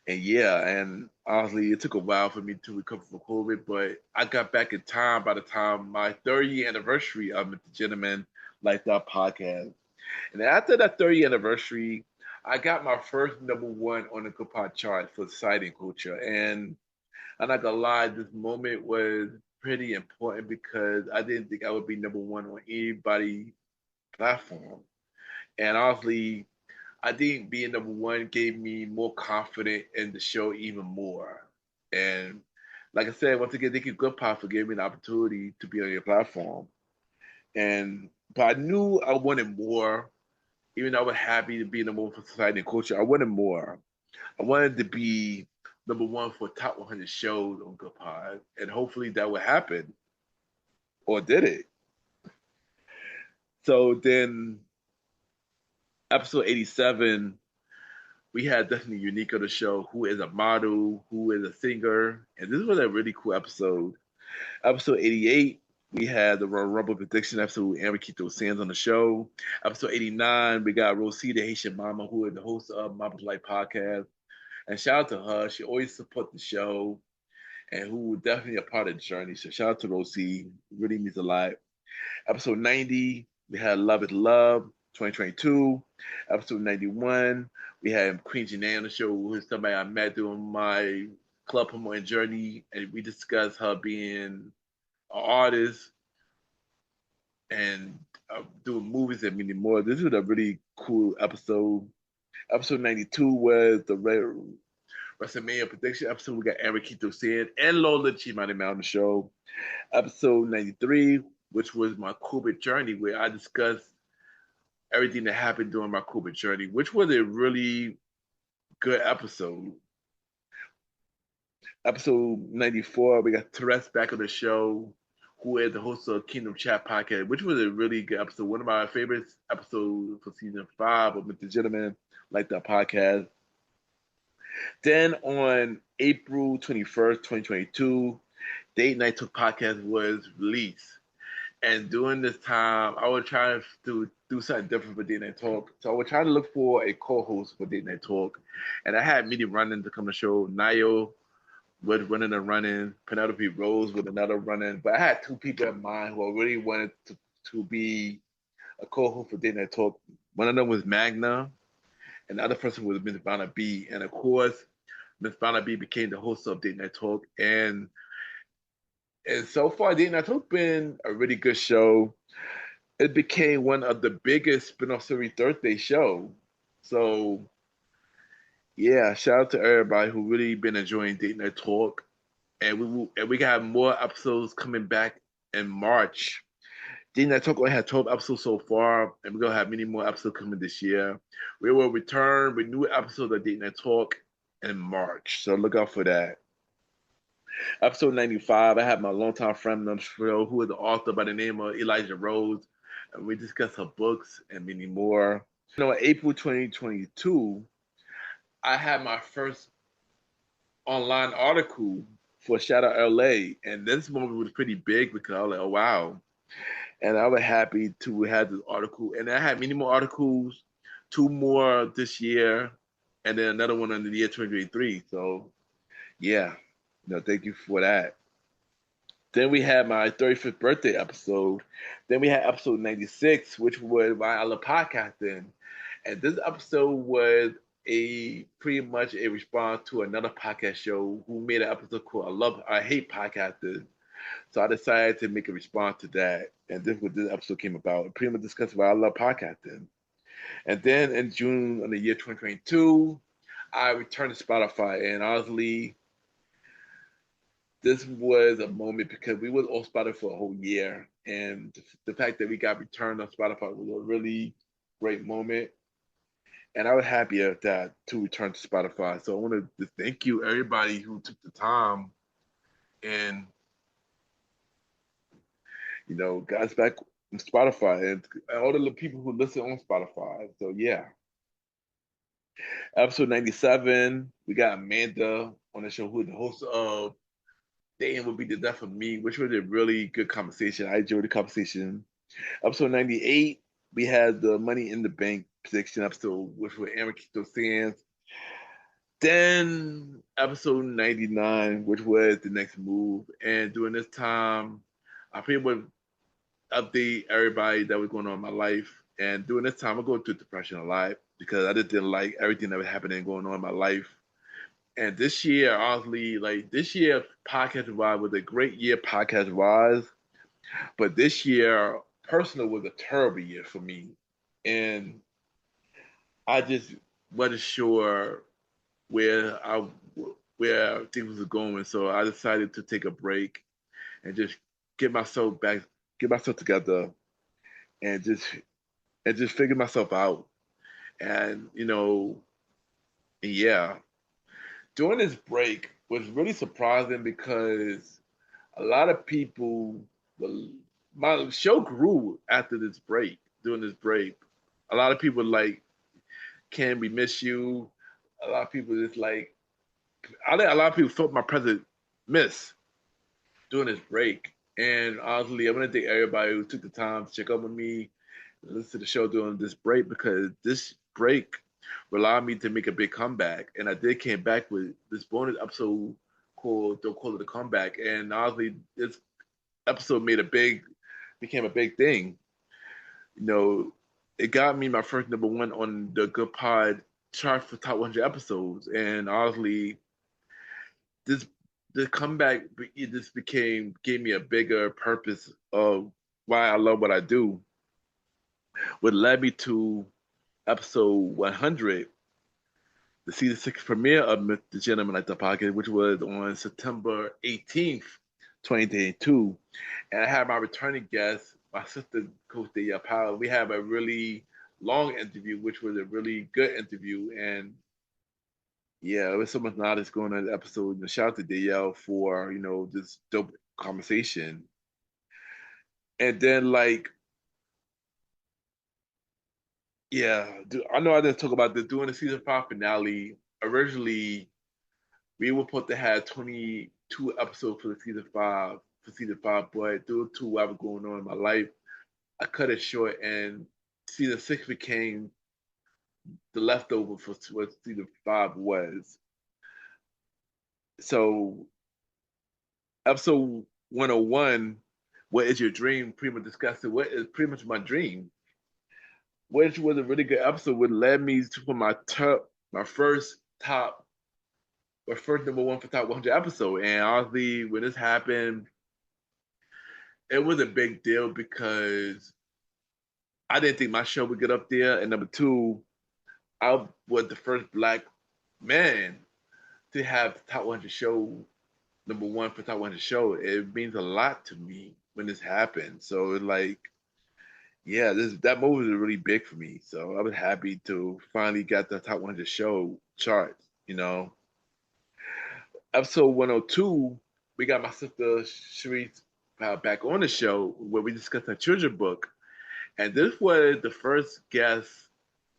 And yeah, and honestly, it took a while for me to recover from COVID, but I got back in time by the time my 30th anniversary of the Gentleman Lifestyle podcast. And after that 30th anniversary, I got my first #1 on the Good Pod chart for society and culture. And I'm not gonna lie, this moment was pretty important because I didn't think I would be #1 on anybody's platform. And honestly, I think being #1 gave me more confidence in the show even more. And like I said, once again, thank you, Good Pod, for giving me the opportunity to be on your platform. And but I knew I wanted more. Even though I was happy to be #1 for society and culture, I wanted more. I wanted to be #1 for top 100 shows on Good Pod, and hopefully that would happen. Or did it? So then, episode 87, we had definitely Unique on the show, who is a model, who is a singer, and this was a really cool episode. Episode 88, we had the Royal Rumble prediction episode with Enriquito Sands on the show. Episode 89, we got Rosie, the Haitian Mama, who is the host of Mama's Life podcast. And shout out to her. She always supports the show and who was definitely a part of the journey. So shout out to Rosie. Really means a lot. Episode 90, we had Love is Love 2022. Episode 91, we had Queen Janae on the show, who is somebody I met during my club promoting journey. And we discussed her being an artist and doing movies and many more. This was a really cool episode. Episode 92 was the WrestleMania prediction episode. We got Enriquito Sands and Lola Chimani on the show. Episode 93, which was my COVID journey, where I discussed everything that happened during my COVID journey, which was a really good episode. Episode 94, we got Therese back on the show, who is the host of Kingdom Chat podcast, which was a really good episode. One of my favorite episodes for season 5 of Mr. Gentleman, like that podcast. Then on April 21st, 2022, Date Night Talk podcast was released. And during this time, I was trying to do something different for Date Night Talk. So I was trying to look for a co-host for Date Night Talk. And I had many run-ins to come to the show. Nayo was running and running. Penelope Rose with another run-in. But I had two people in mind who I really wanted to be a co-host for Date Night Talk. One of them was Magna, and the other person was Miss Vanna B. And of course, Miss Vanna B became the host of Date Night Talk. And so far, Date Night Talk been a really good show. It became one of the biggest spin-off series Thursday show. So yeah, shout out to everybody who really been enjoying Date Night Talk. And we got more episodes coming back in March. Date Night Talk only had 12 episodes so far, and we're gonna have many more episodes coming this year. We will return with new episodes of Date Night Talk in March. So look out for that. Episode 95, I have my longtime friend on the show who is the author by the name of Elijah Rose. And we discuss her books and many more. You know, in April 2022, I had my first online article for Shout Out LA. And this moment was pretty big because I was like, oh, wow. And I was happy to have this article. And I had many more articles, 2 more this year, and then another one in the year 2023. So, yeah, thank you for that. Then we had my 35th birthday episode. Then we had episode 96, which was my other podcasting. And this episode was pretty much a response to another podcast show who made an episode called I Hate Podcasters. So I decided to make a response to that. And this is what this episode came about. It pretty much discussed why I love podcasting. And then in June of the year 2022, I returned to Spotify. And honestly, this was a moment because we was on Spotify for a whole year. And the fact that we got returned on Spotify was a really great moment. And I was happy at that to return to Spotify. So I want to thank you, everybody who took the time and got us back on Spotify and all the people who listen on Spotify. So yeah, episode 97, we got Amanda on the show who is the host of Dating Would Be the Death of Me, which was a really good conversation. I enjoyed the conversation. Episode 98, we had the Money in the Bank prediction episode, which was Aaron Quito Sands. Then episode 99, which was the next move. And during this time, I pretty much update everybody that was going on in my life. And during this time, I go through depression a lot because I just didn't like everything that was happening going on in my life. And this year, honestly, this year, podcast wise was a great year podcast wise. But this year, personal was a terrible year for me. And I just wasn't sure where things was going. So I decided to take a break and just get myself together, and just figure myself out. And yeah, during this break was really surprising because a lot of people, my show grew after this break. During this break, a lot of people like, "Can we miss you?" A lot of people just like, a lot of people felt my presence miss during this break. And honestly, I want to thank everybody who took the time to check up with me, listen to the show during this break, because this break allowed me to make a big comeback. And I did came back with this bonus episode called "Don't Call It a Comeback." And honestly, this episode became a big thing. It got me my first number one on the Good Pod chart for top 100 episodes. And honestly, this the comeback, it just gave me a bigger purpose of why I love what I do. What led me to episode 100, the season 6 premiere of The Gentleman Like the Podcast, which was on September 18th, 2022. And I had my returning guest, my sister, Coach Daya Powell. We have a really long interview, which was a really good interview. And yeah, it was so much knowledge going on in the episode. Shout out to Danielle for, this dope conversation. And then yeah, I know I didn't talk about this during the season 5 finale. Originally, we were supposed to have 22 episodes for season five, but due to what was going on in my life, I cut it short, and season 6 became the leftover for what season 5 was. So episode 101, "What is your dream?" pretty much discussing what is pretty much my dream, which was a really good episode, which led me to my first number one for top 100 episode. And honestly, when this happened, it was a big deal because I didn't think my show would get up there. And number two, I was the first black man to have top 100 show, number one for top 100 show. It means a lot to me when this happened. So it's yeah, that movie was really big for me. So I was happy to finally get the top 100 show charts. Episode 102, we got my sister Sharice back on the show where we discussed a children's book. And this was the first guest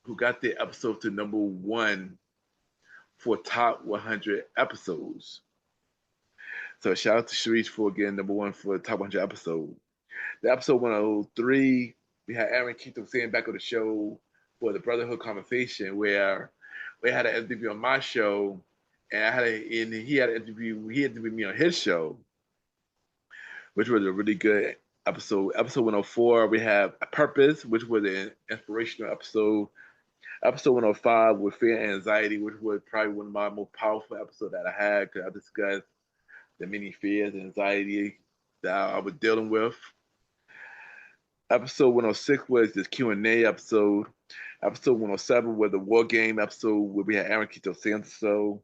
who got the episode to number one for top 100 episodes. So shout out to Sharice for getting number one for the top 100 episode. The episode 103, we had Aaron Keaton saying back on the show for the Brotherhood Conversation, where we had an interview on my show, and he had an interview. He interviewed me on his show, which was a really good episode. Episode 104, we have A Purpose, which was an inspirational episode Episode 105 with Fear and Anxiety, which was probably one of my most powerful episodes that I had because I discussed the many fears and anxiety that I was dealing with. Episode 106 was this Q&A episode. Episode 107 was the War Game episode where we had Aaron Quito Sanso.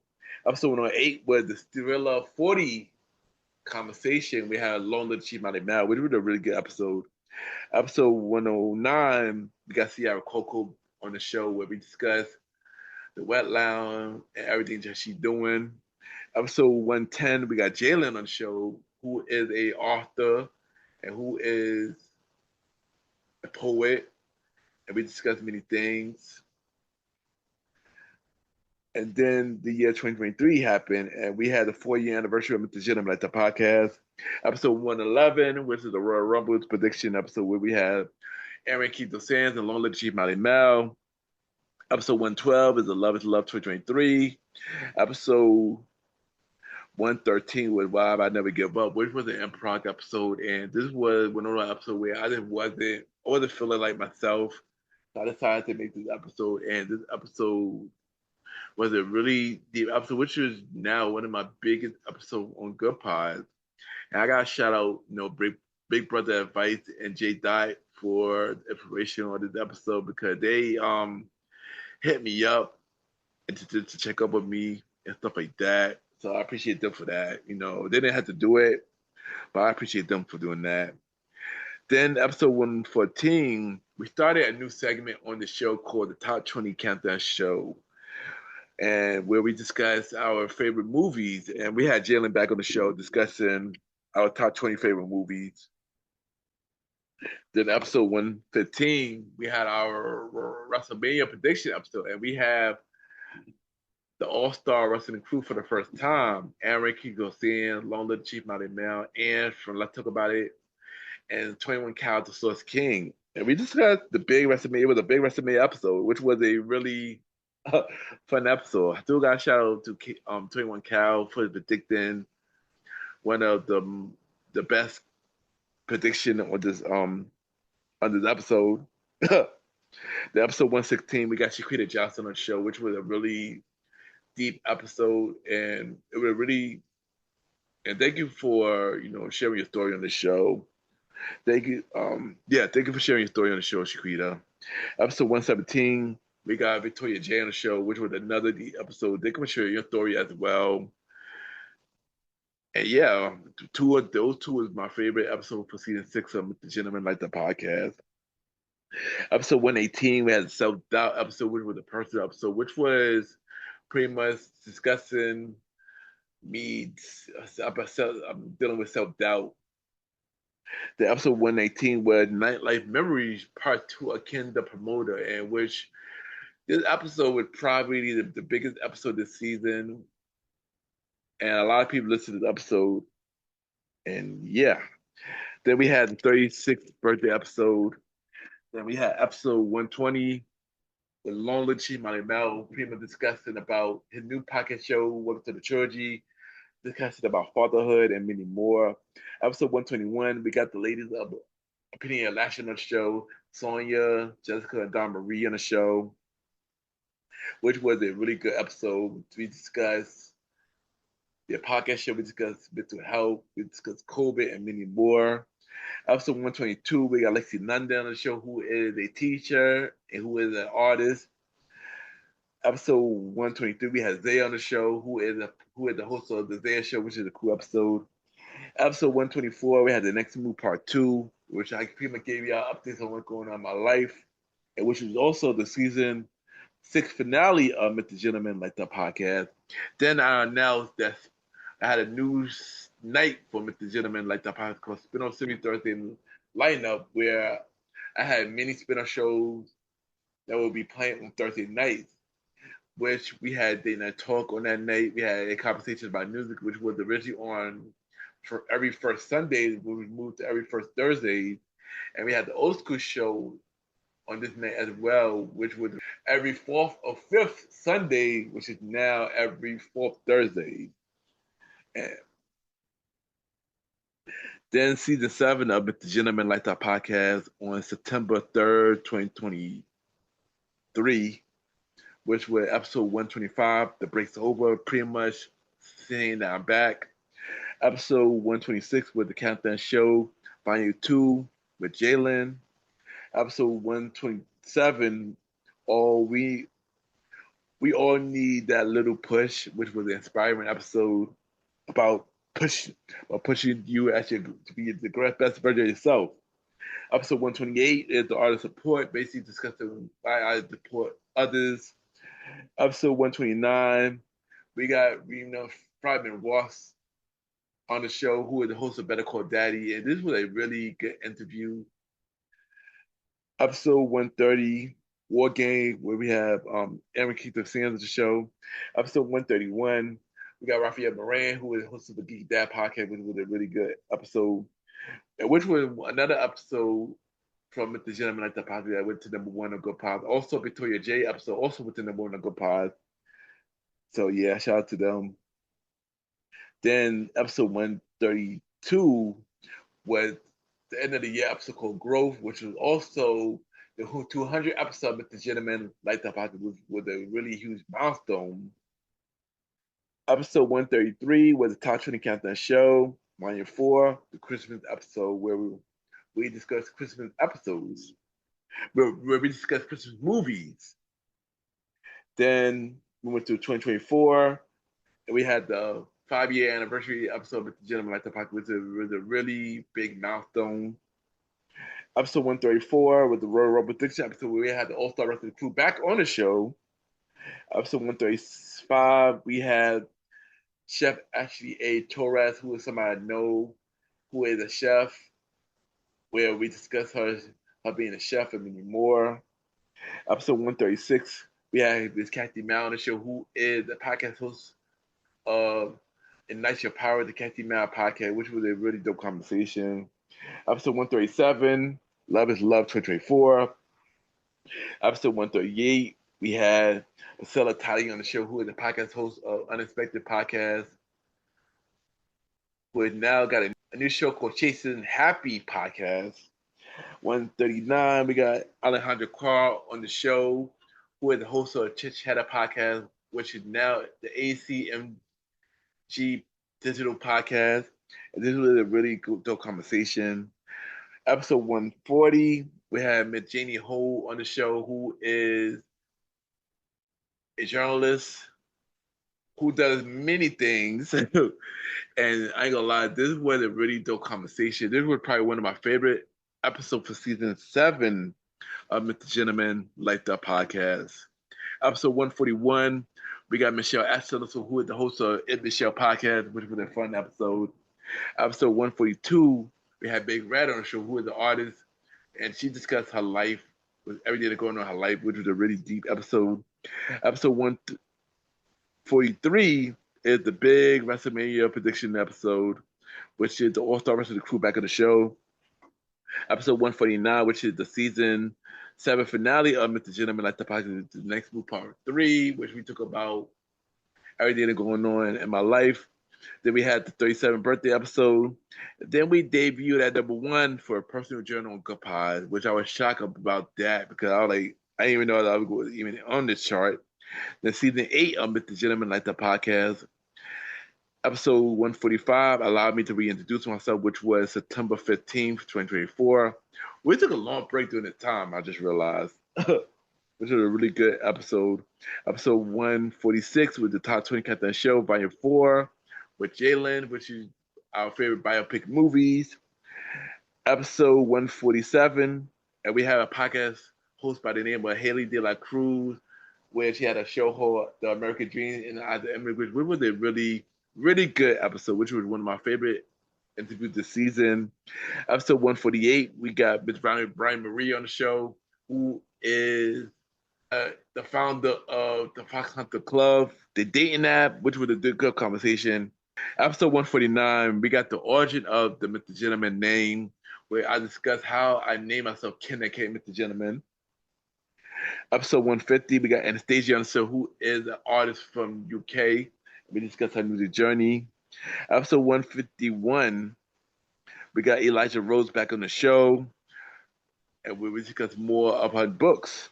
Episode 108 was the Thriller 40 conversation. We had Long Live Chief Mighty Mal, which was a really good episode. Episode 109, we got Ciara Coco on the show where we discussed the wet lounge and everything that she's doing. Episode 110, we got Jalen on the show, who is a author and who is a poet, and we discussed many things. And then the year 2023 happened, and we had the 4-year anniversary of MrGentleman, like the podcast. Episode 111, which is the Royal Rumble's prediction episode, where we had Aaron Keith Sands and Long Live Chief Molly Mel. Episode 112 is the Love is Love 2023. Episode 113 was Why I Never Give Up, which was an improv episode, and this was one of the episodes where I wasn't feeling like myself. So I decided to make this episode, and this episode was a really deep episode, which is now one of my biggest episodes on Good Pods. And I got to shout out, Big Brother Advice and Jay Dye for information on this episode because they hit me up and to check up with me and stuff like that. So I appreciate them for that. They didn't have to do it, but I appreciate them for doing that. Then episode 114, we started a new segment on the show called the Top 20 Countdown Show, and where we discuss our favorite movies. And we had Jalen back on the show discussing our top 20 favorite movies. Then episode 115, we had our WrestleMania prediction episode, and we have the All-Star Wrestling crew for the first time. Aaron Kigosian, Long Live Chief Mighty Mel, and from Let's Talk About It, and 21 Cal, the Source King. And we discussed the big WrestleMania. It was a big WrestleMania episode, which was a really fun episode. I still got a shout out to 21 Cal for predicting one of the best prediction on this episode. The episode 116, we got Shaquita Johnson on the show, which was a really deep episode, and it was really. And thank you for sharing your story on the show. Thank you, thank you for sharing your story on the show, Shaquita. Episode 117, we got Victoria J on the show, which was another deep episode. Thank you for sharing your story as well. And yeah, those two is my favorite episode for season 6 of MrGentleman, like the podcast. Episode 118, we had the self-doubt episode, which was a personal episode, which was pretty much discussing me. I'm dealing with self-doubt. The episode 118 was Nightlife Memories Part 2, Akin the Promoter, in which this episode was probably the biggest episode this season. And a lot of people listened to this episode. And yeah. Then we had the 36th birthday episode. Then we had episode 120, the Long Live Chief Mighty Mel, pretty much discussing about his new pocket show, Welcome to the Trilogy, discussing about fatherhood and many more. Episode 121, we got the ladies of Opinion and Lash on the show, Sonia, Jessica, and Don Marie on the show, which was a really good episode. We discussed the podcast show, we discussed mental health, we discussed COVID and many more. Episode 122, we got Lexi London on the show, who is a teacher and who is an artist. Episode 123, we had Zay on the show, who is the host of the Zay Show, which is a cool episode. Episode 124, we had the Next Move Part 2, which I pretty much gave y'all updates on what's going on in my life, and which was also the season 6 finale of MrGentleman, like the podcast. Then I announced that I had a new night for MrGentleman, like the podcast, called Spin-off Series Thursday lineup, where I had many spin-off shows that will be playing on Thursday nights, which we had Day Night Talk on that night. We had a conversation about music, which was originally on for every first Sunday, when we moved to every first Thursday. And we had the Old School Show on this night as well, which was every fourth or fifth Sunday, which is now every fourth Thursday. And then season 7 of MrGentleman, like that podcast on September 3rd, 2023 which was episode 125. The break's over, pretty much saying that I'm back. Episode 126 with the Countdown Show, Volume 2 with Jalen. Episode 127, all we all need that little push, which was an inspiring episode about pushing you as your to be the best version of yourself. Episode 128 is the art of support, basically discussing why I support others. Episode 129, we got Friedman Ross on the show, who is the host of Better Call Daddy, and this was a really good interview. Episode 130, War Game, where we have Aaron Keith of Sands of the show. Episode 131, we got Raphael Moran, who is the host of the Geek Dad podcast, which was a really good episode, and which was another episode from the Gentleman Like That podcast that went to number one on Good Pod. Also, Victoria J episode also went to number one on Good Pod. So yeah, shout out to them. Then episode 132 was the end of the year episode called Growth, which was also the 200 episode of the Gentleman Like That podcast was a really huge milestone. Episode 133 was the Top 20 Countdown Show. Volume 4, the Christmas episode where we discussed Christmas episodes, where we discussed Christmas movies. Then we went to 2024, and we had the 5-year anniversary episode with the Gentleman Like the Podcast, which was a really big milestone. Episode 134 with the Royal Rumble Prediction episode, where we had the All-Star Wrestling crew back on the show. Episode 135, we had Chef Ashley A. Torres, who is somebody I know, who is a chef, where we discuss her being a chef and many more. Episode 136, we had this Kathy Mal on the show, who is a podcast host of Ignite Your Power, the Kathy Mal podcast, which was a really dope conversation. Episode 137, Love is Love 2024. Episode 138, we had Priscilla Toddy on the show, who is the podcast host of Unexpected Podcast, who has now got a new show called Chasing Happy Podcast. 139, we got Alejandro Carr on the show, who is the host of Chit Chatter Podcast, which is now the ACMG Digital Podcast. And this was a really good, dope conversation. Episode 140, we had Miss Janie Ho on the show, who is a journalist who does many things. And I ain't gonna lie, this was a really dope conversation. This was probably one of my favorite episodes for season 7 of Mr. Gentleman Like That podcast. Episode 141, we got Michelle Ashton, who is the host of It Michelle podcast, which was a fun episode. Episode 142, we had Big Red on the show, who is the artist, and she discussed her life, with everything that's going on in her life, which was a really deep episode. Episode 143 is the big WrestleMania prediction episode, which is the All-Star Wrestling crew back on the show. Episode 149, which is the season 7 finale of Mr. Gentleman Like the Podcast, the next move part 3, which we talk about everything that's going on in my life. Then we had the 37th birthday episode. Then we debuted at number 1 for a personal journal on Good Pod, which I was shocked about that because I was like, I didn't even know that I was even on this chart. Then season 8 of Mr. Gentleman Like the Podcast. Episode 145 allowed me to reintroduce myself, which was September 15th, 2024. We took a long break during this time, I just realized, which was a really good episode. Episode 146 with the Top 20 Countdown Show, Volume 4, with Jalen, which is our favorite biopic movies. Episode 147, and we have a podcast host by the name of Haley De La Cruz, where she had a show called The American Dream and the Immigrants, which was a really good episode, which was one of my favorite interviews this season. Episode 148, we got Ms. Brian Marie on the show, who is the founder of the Fox Hunter Club, the dating app, which was a good conversation. Episode 149, we got the origin of the Mr. Gentleman name, where I discussed how I named myself Ken K. Mr. Gentleman. Episode 150, we got Anastasia on the show, who is an artist from UK. We discussed her music journey. Episode 151, we got Elijah Rose back on the show, and we discussed more of her books.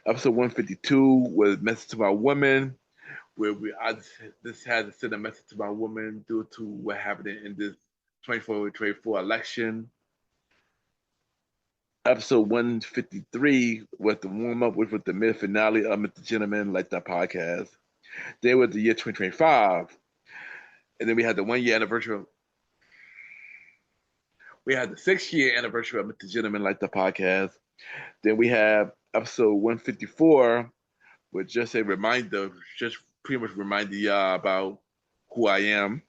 Episode 152 was Message to My Woman, where I just had to send a message to my woman due to what happened in this 24 election. Episode 153 was the warm up, which was the mid finale of MrGentleman, like that podcast. Then was the year 2025, and then we had the 1 year anniversary. We had the 6 year anniversary of MrGentleman, like the podcast. Then we have episode 154, with just a reminder, just pretty much reminding y'all about who I am.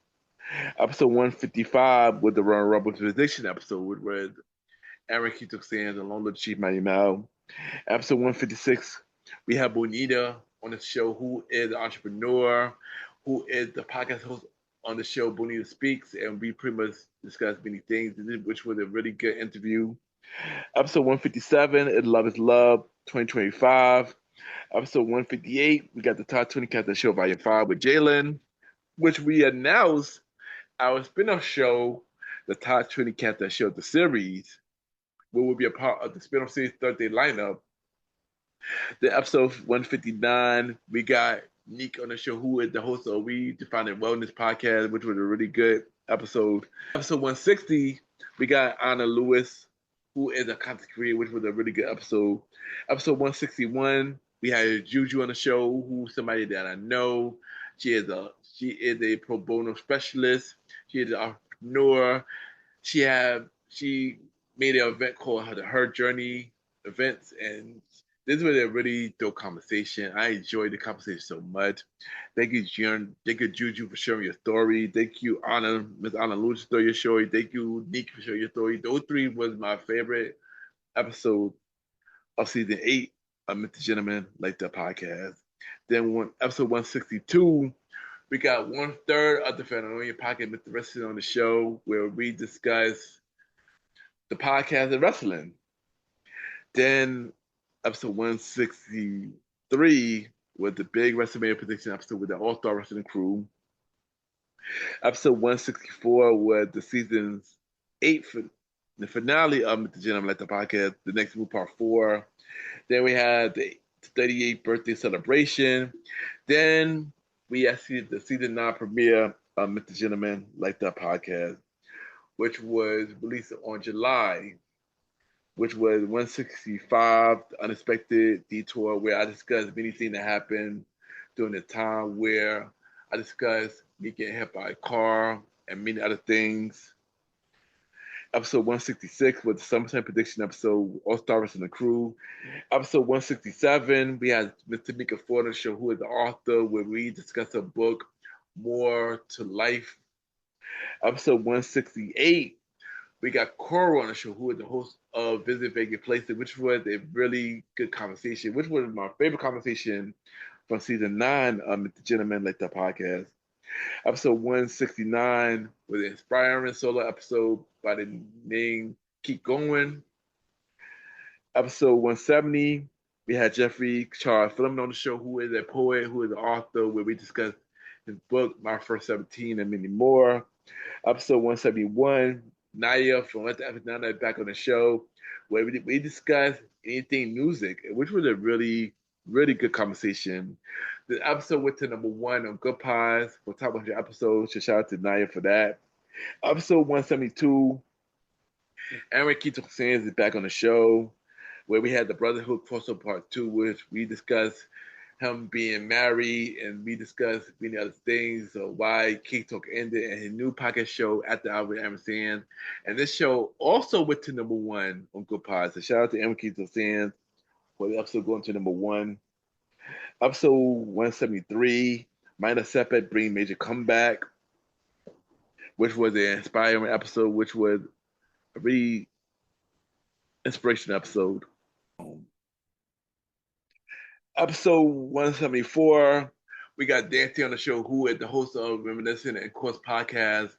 Episode 155 with the Royal Rumble prediction episode with Aaron Keith saying along with Chief Mighty Mal. Episode 156, we have Bonita on the show, who is an entrepreneur, who is the podcast host on the show Bonita Speaks, and we pretty much discussed many things, which was a really good interview. Episode 157 is Love is Love 2025. Episode 158, we got the Top 20 Captain Show Volume 5 with Jalen, which we announced our spin-off show, the Top 20 Captain Show, the series, where will be a part of the spin-off series Thursday lineup. The episode 159, we got Nick on the show, who is the host of We Define It Wellness podcast, which was a really good episode. Episode 160, we got Anna Lewis, who is a content creator, which was a really good episode. Episode 161, we had Juju on the show, who's somebody that I know. She is a pro bono specialist. She is an entrepreneur. She made an event called Her Journey events, and this was a really dope conversation. I enjoyed the conversation so much. Thank you, June. Thank you, Juju, for sharing your story. Thank you, Anna, Miss Anna Lewis, for your story. Thank you, Nick, for sharing your story. Those three was my favorite episode of season 8 of MrGentleman, like the podcast. Then episode 162, we got 1/3 of the Fananomian Pocket Mr. Wrestling on the show, where we discuss the podcast of wrestling. Then episode 163 was the big WrestleMania prediction episode with the All-Star Wrestling crew. Episode 164 was the season's 8 the finale of MrGentleman, like the podcast, the next move, part 4. Then we had the 38th birthday celebration. Then we actually the season 9 premiere of MrGentleman, like that podcast, which was released on July, which was 165, The Unexpected Detour, where I discussed many things that happened during the time where I discussed me getting hit by a car and many other things. Episode 166 was the summertime prediction episode, All Stars and the Crew. Episode 167, we had Ms. Tamika Ford on the show, who is the author, where we discuss her book, More to Life. Episode 168, we got Cora on the show, who is the host of Visit Vegas Places, which was a really good conversation, which was my favorite conversation from season 9 of MrGentleman, like that podcast. Episode 169 was an inspiring solo episode by the name Keep Going. Episode 170, we had Jeffrey Charles Phillips on the show, who is a poet, who is an author, where we discussed his book, My First 17, and many more. Episode 171, Naya from Let the Epic Nana back on the show, where we discussed anything music, which was a really, really good conversation. The episode went to number 1 on Good Pies for top 100 episodes, so shout out to Naya for that. Episode 172, Aaron Keith Sands is back on the show, where we had the Brotherhood crossover part 2, which we discussed him being married, and we discussed many other things, why Keith Talk ended, and his new podcast show at the Albert Aaron Sands. And this show also went to number 1 on Good Pies. So shout out to Aaron Keith Sands for the episode going to number 1. Episode 173, Minor Setback bring major comeback, which was an inspiring episode, which was a really inspirational episode. Episode 174, we got Dante on the show, who is the host of Reminiscent and Course podcast.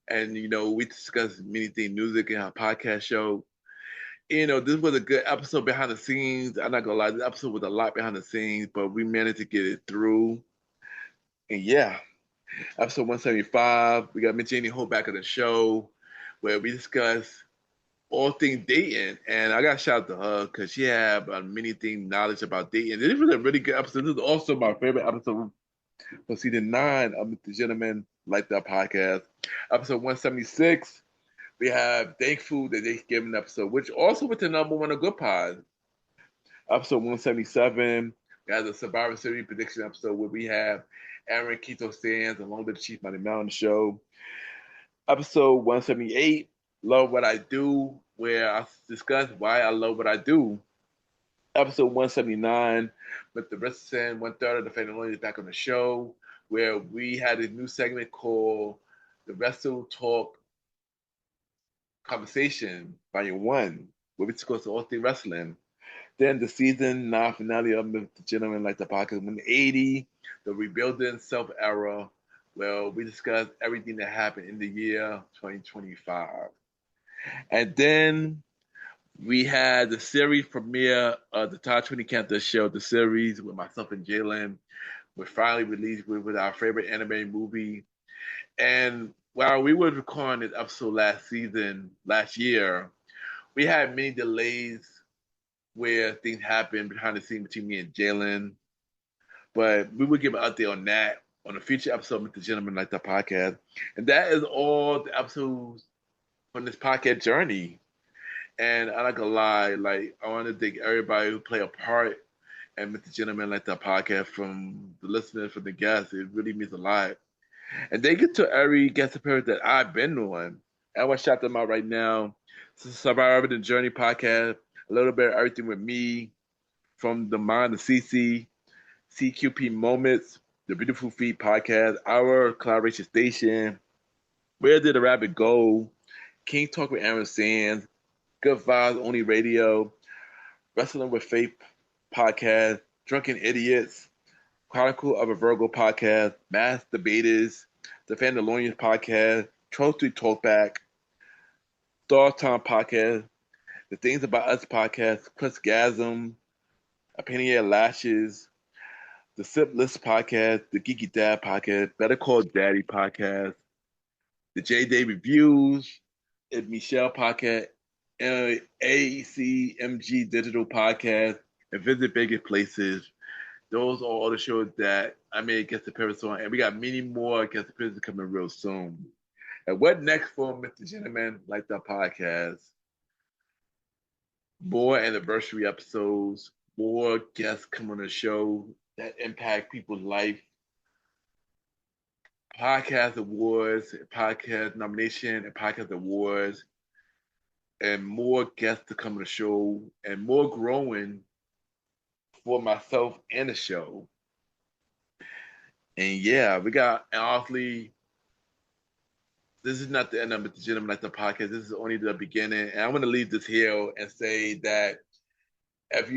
And, we discussed many things, music in our podcast show. This was a good episode behind the scenes. I'm not going to lie, this episode was a lot behind the scenes, but we managed to get it through. And yeah, episode 175, we got Miss Janie Holt back on the show, where we discuss all things dating. And I got to shout out to her because she had many things knowledge about dating. This was a really good episode. This is also my favorite episode for season 9 of Mr. Gentleman Like That podcast. Episode 176, we have Thankful that they given episode, which also went to #1 of Good Pod. Episode 177, we have the Survivor Series prediction episode where we have Aaron Keto Sands along with the Chief Money Man on the show. Episode 178, Love What I Do, where I discuss why I love what I do. Episode 179, with the Richardson, 1/3 of the family back on the show, where we had a new segment called the Wrestle Talk Conversation, Volume 1, where we discuss all things wrestling. Then the season 9 finale of Mr. Gentleman Like the Podcast 180, the Rebuilding Self Era, where we discuss everything that happened in the year 2025. And then we had the series premiere of the Top 20 Countdown show, the series with myself and Jalen. We finally released with our favorite anime movie. And while we were recording this episode last year, we had many delays where things happened behind the scenes between me and Jalen. But we will give an update on that on a future episode of Mr. Gentleman Like That podcast. And that is all the episodes from this podcast journey. And I'm not gonna lie, like I want to thank everybody who played a part in Mr. Gentleman Like That podcast, from the listeners, from the guests. It really means a lot. And thank you to every guest appearance that I've been on. I want to shout them out right now. Survivor the Journey podcast, a little bit of everything with me, from the Mind of CC, CQP Moments, the Beautiful Feet podcast, our collaboration station, Where Did the Rabbit Go, King Talk with Aaron Sands, Good Vibes Only Radio, Wrestling with Faith podcast, Drunken Idiots, Chronicle of a Virgo podcast, Mass Debaters, The Fandalorians podcast, Troll Street Talkback, Star Time podcast, The Things About Us podcast, Chrisgasm, Opinionated Lashes, The Sip List podcast, The Geeky Dad podcast, Better Call Daddy podcast, The J Day Reviews, and Michelle podcast, AECMG Digital podcast, and Visit Bigger Places. Those are all the shows that I made guest appearances on, and we got many more guest appearances coming real soon. And what next for Mr. Gentleman Like That podcast? More anniversary episodes, more guests come on the show that impact people's life, podcast awards, podcast nomination, and podcast awards, and more guests to come on the show, and more growing for myself and the show. And yeah, we got, and honestly, this is not the end of Mr. Gentleman Like the podcast. This is only the beginning. And I'm going to leave this here and say that if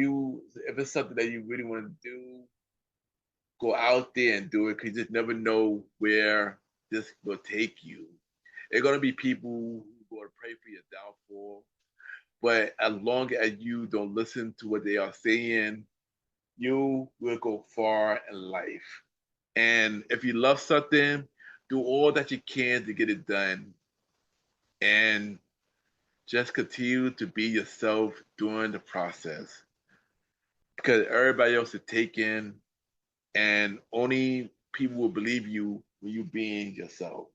it's something that you really want to do, go out there and do it, because you just never know where this will take you. There are going to be people who are going to pray for your downfall. But as long as you don't listen to what they are saying, you will go far in life. And if you love something, do all that you can to get it done. And just continue to be yourself during the process. Because everybody else is taken, and only people will believe you when you being yourself.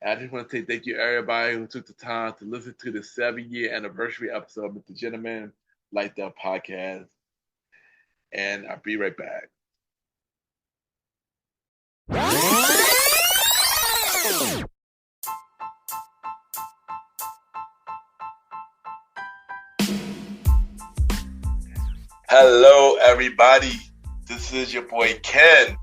And I just want to say thank you everybody who took the time to listen to the 7-year anniversary episode of Mr. Gentleman Like That podcast. And I'll be right back. Hello, everybody. This is your boy Ken,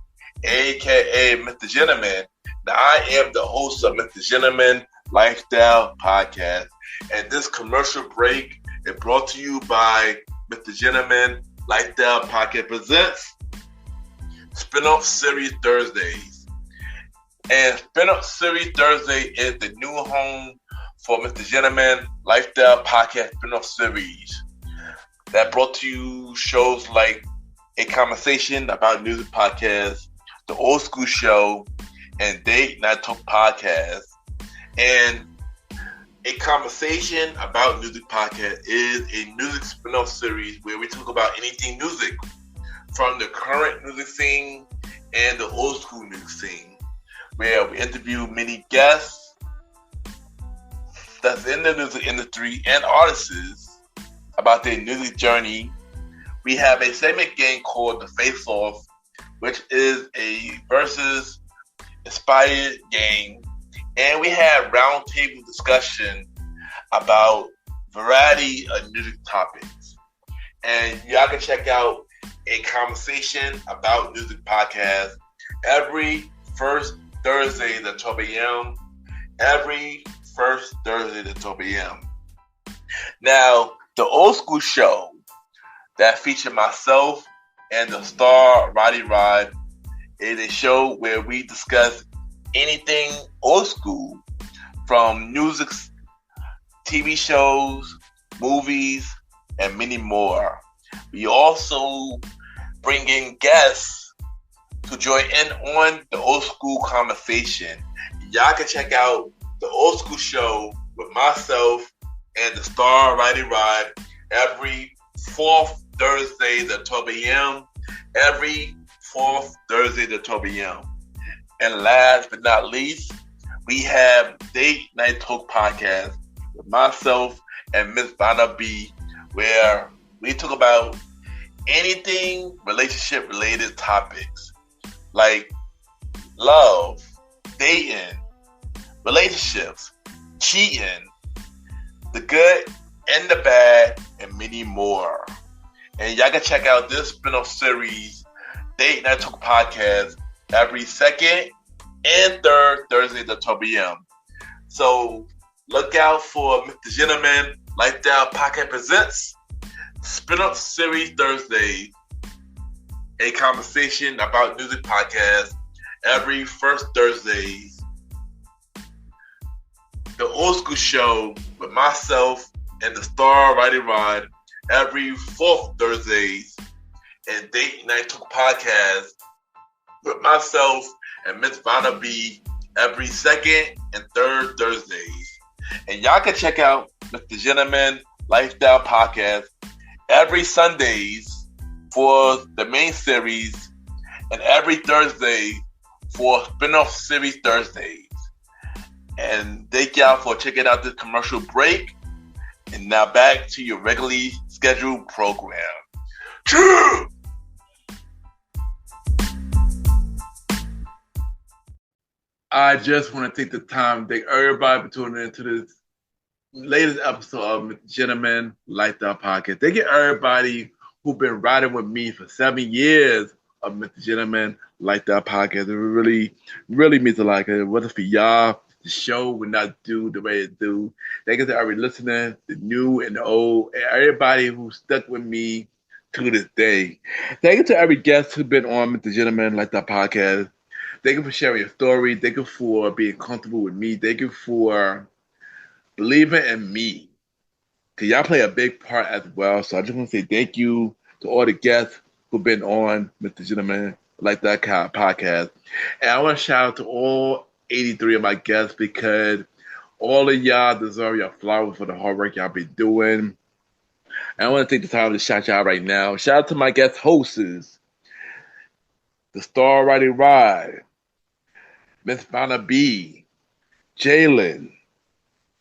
aka Mr. Gentleman. Now, I am the host of Mr. Gentleman Lifestyle Podcast, and this commercial break is brought to you by Mr. Gentleman Lifestyle Podcast presents Spin-off Series Thursdays. And Spin-off Series Thursday is the new home for Mr. Gentleman Lifestyle Podcast Spin-off Series that brought to you shows like A Conversation About Music Podcast, The Old School Show, and Date Night Talk Podcast. And A Conversation About Music podcast is a music spin-off series where we talk about anything music, from the current music scene and the old school music scene, where we interview many guests that's in the music industry and artists about their music journey. We have a segment game called The Face Off, which is a versus inspired game. And we have roundtable discussion about variety of music topics. And y'all can check out A Conversation About Music podcast every first Thursday at 12 a.m. Every first Thursday at 12 a.m. Now, the old school show that featured myself and the star Roddy Rod is a show where we discuss anything old school, from music, TV shows, movies, and many more. We also bring in guests to join in on the old school conversation. Y'all can check out the old school show with myself and the star Roddy Rod every fourth Thursday at 12 a.m. Every fourth Thursday at 12 a.m. And last but not least, we have Date Night Talk podcast with myself and Miss Vanna B, where we talk about anything relationship related topics like love, dating, relationships, cheating, the good and the bad, and many more. And y'all can check out this spin-off series, Date Night Talk podcast, every second and third Thursday at 12 p.m. So look out for MrGentleman Lifestyle Podcast presents Spin-Up Series Thursday, A Conversation About Music podcast every first Thursdays. The old school show with myself and the star Roddy Rod every fourth Thursdays, and Date Night Talk podcast with myself and Miss Vanna B every second and third Thursdays. And y'all can check out MrGentleman Lifestyle Podcast every Sundays for the main series and every Thursday for spin-off series Thursdays. And thank y'all for checking out this commercial break. And now back to your regularly scheduled program. True! I just want to take the time to thank everybody for tuning into this latest episode of MrGentleman Lifestyle Podcast. Thank you everybody who've been riding with me for 7 years of MrGentleman Lifestyle Podcast. It really, really means a lot. If it wasn't for y'all, the show would not do the way it do. Thank you to every listener, the new and the old, and everybody who stuck with me to this day. Thank you to every guest who's been on MrGentleman Lifestyle Podcast. Thank you for sharing your story. Thank you for being comfortable with me. Thank you for believing in me. Because y'all play a big part as well. So I just want to say thank you to all the guests who've been on MrGentleman Lifestyle Podcast. And I want to shout out to all 83 of my guests, because all of y'all deserve your flowers for the hard work y'all been doing. And I want to take the time to shout y'all right now. Shout out to my guest hosts, the star Roddy Rod, Miss Vanna B, Jalen,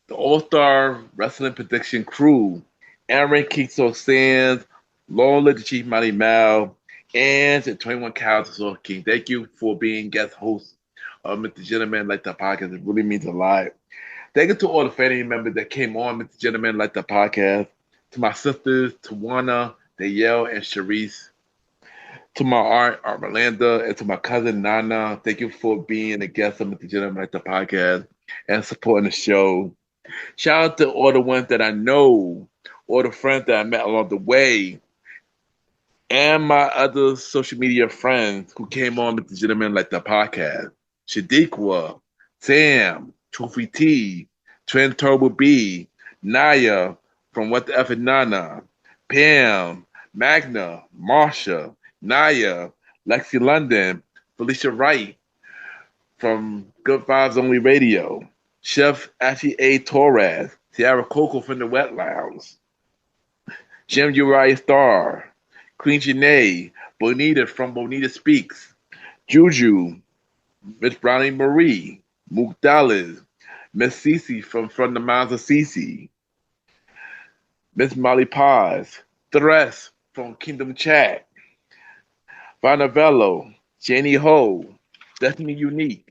the All-Star Wrestling Prediction Crew, Aaron Kiso Sands, Lola the Chief Mighty Mal, and the 21 Cows of Soul King. Thank you for being guest hosts of MrGentleman Like That Podcast. It really means a lot. Thank you to all the family members that came on MrGentleman Like That Podcast. To my sisters, Tawana, Danielle, and Sharice. To my aunt Miranda, and to my cousin Nana, thank you for being a guest of MrGentleman Like That Podcast and supporting the show. Shout out to all the ones that I know, all the friends that I met along the way, and my other social media friends who came on MrGentleman Like That Podcast. Shadiqua, Sam, Truffy T, Trent Turbo B, Naya from What the F and Nana, Pam, Magna, Marsha, Naya, Lexi London, Felicia Wright from Good Vibes Only Radio, Chef Ashley A. Torres, Tiara Coco from the Wet Lounge, Jim Uriah Starr, Queen Janae, Bonita from Bonita Speaks, Juju, Miss Brownie Marie, Mook Dallas, Miss Cece from the Minds of Cece, Miss Molly Paz, Therese from Kingdom Chat, Vanavello, Jenny Ho, Destiny Unique,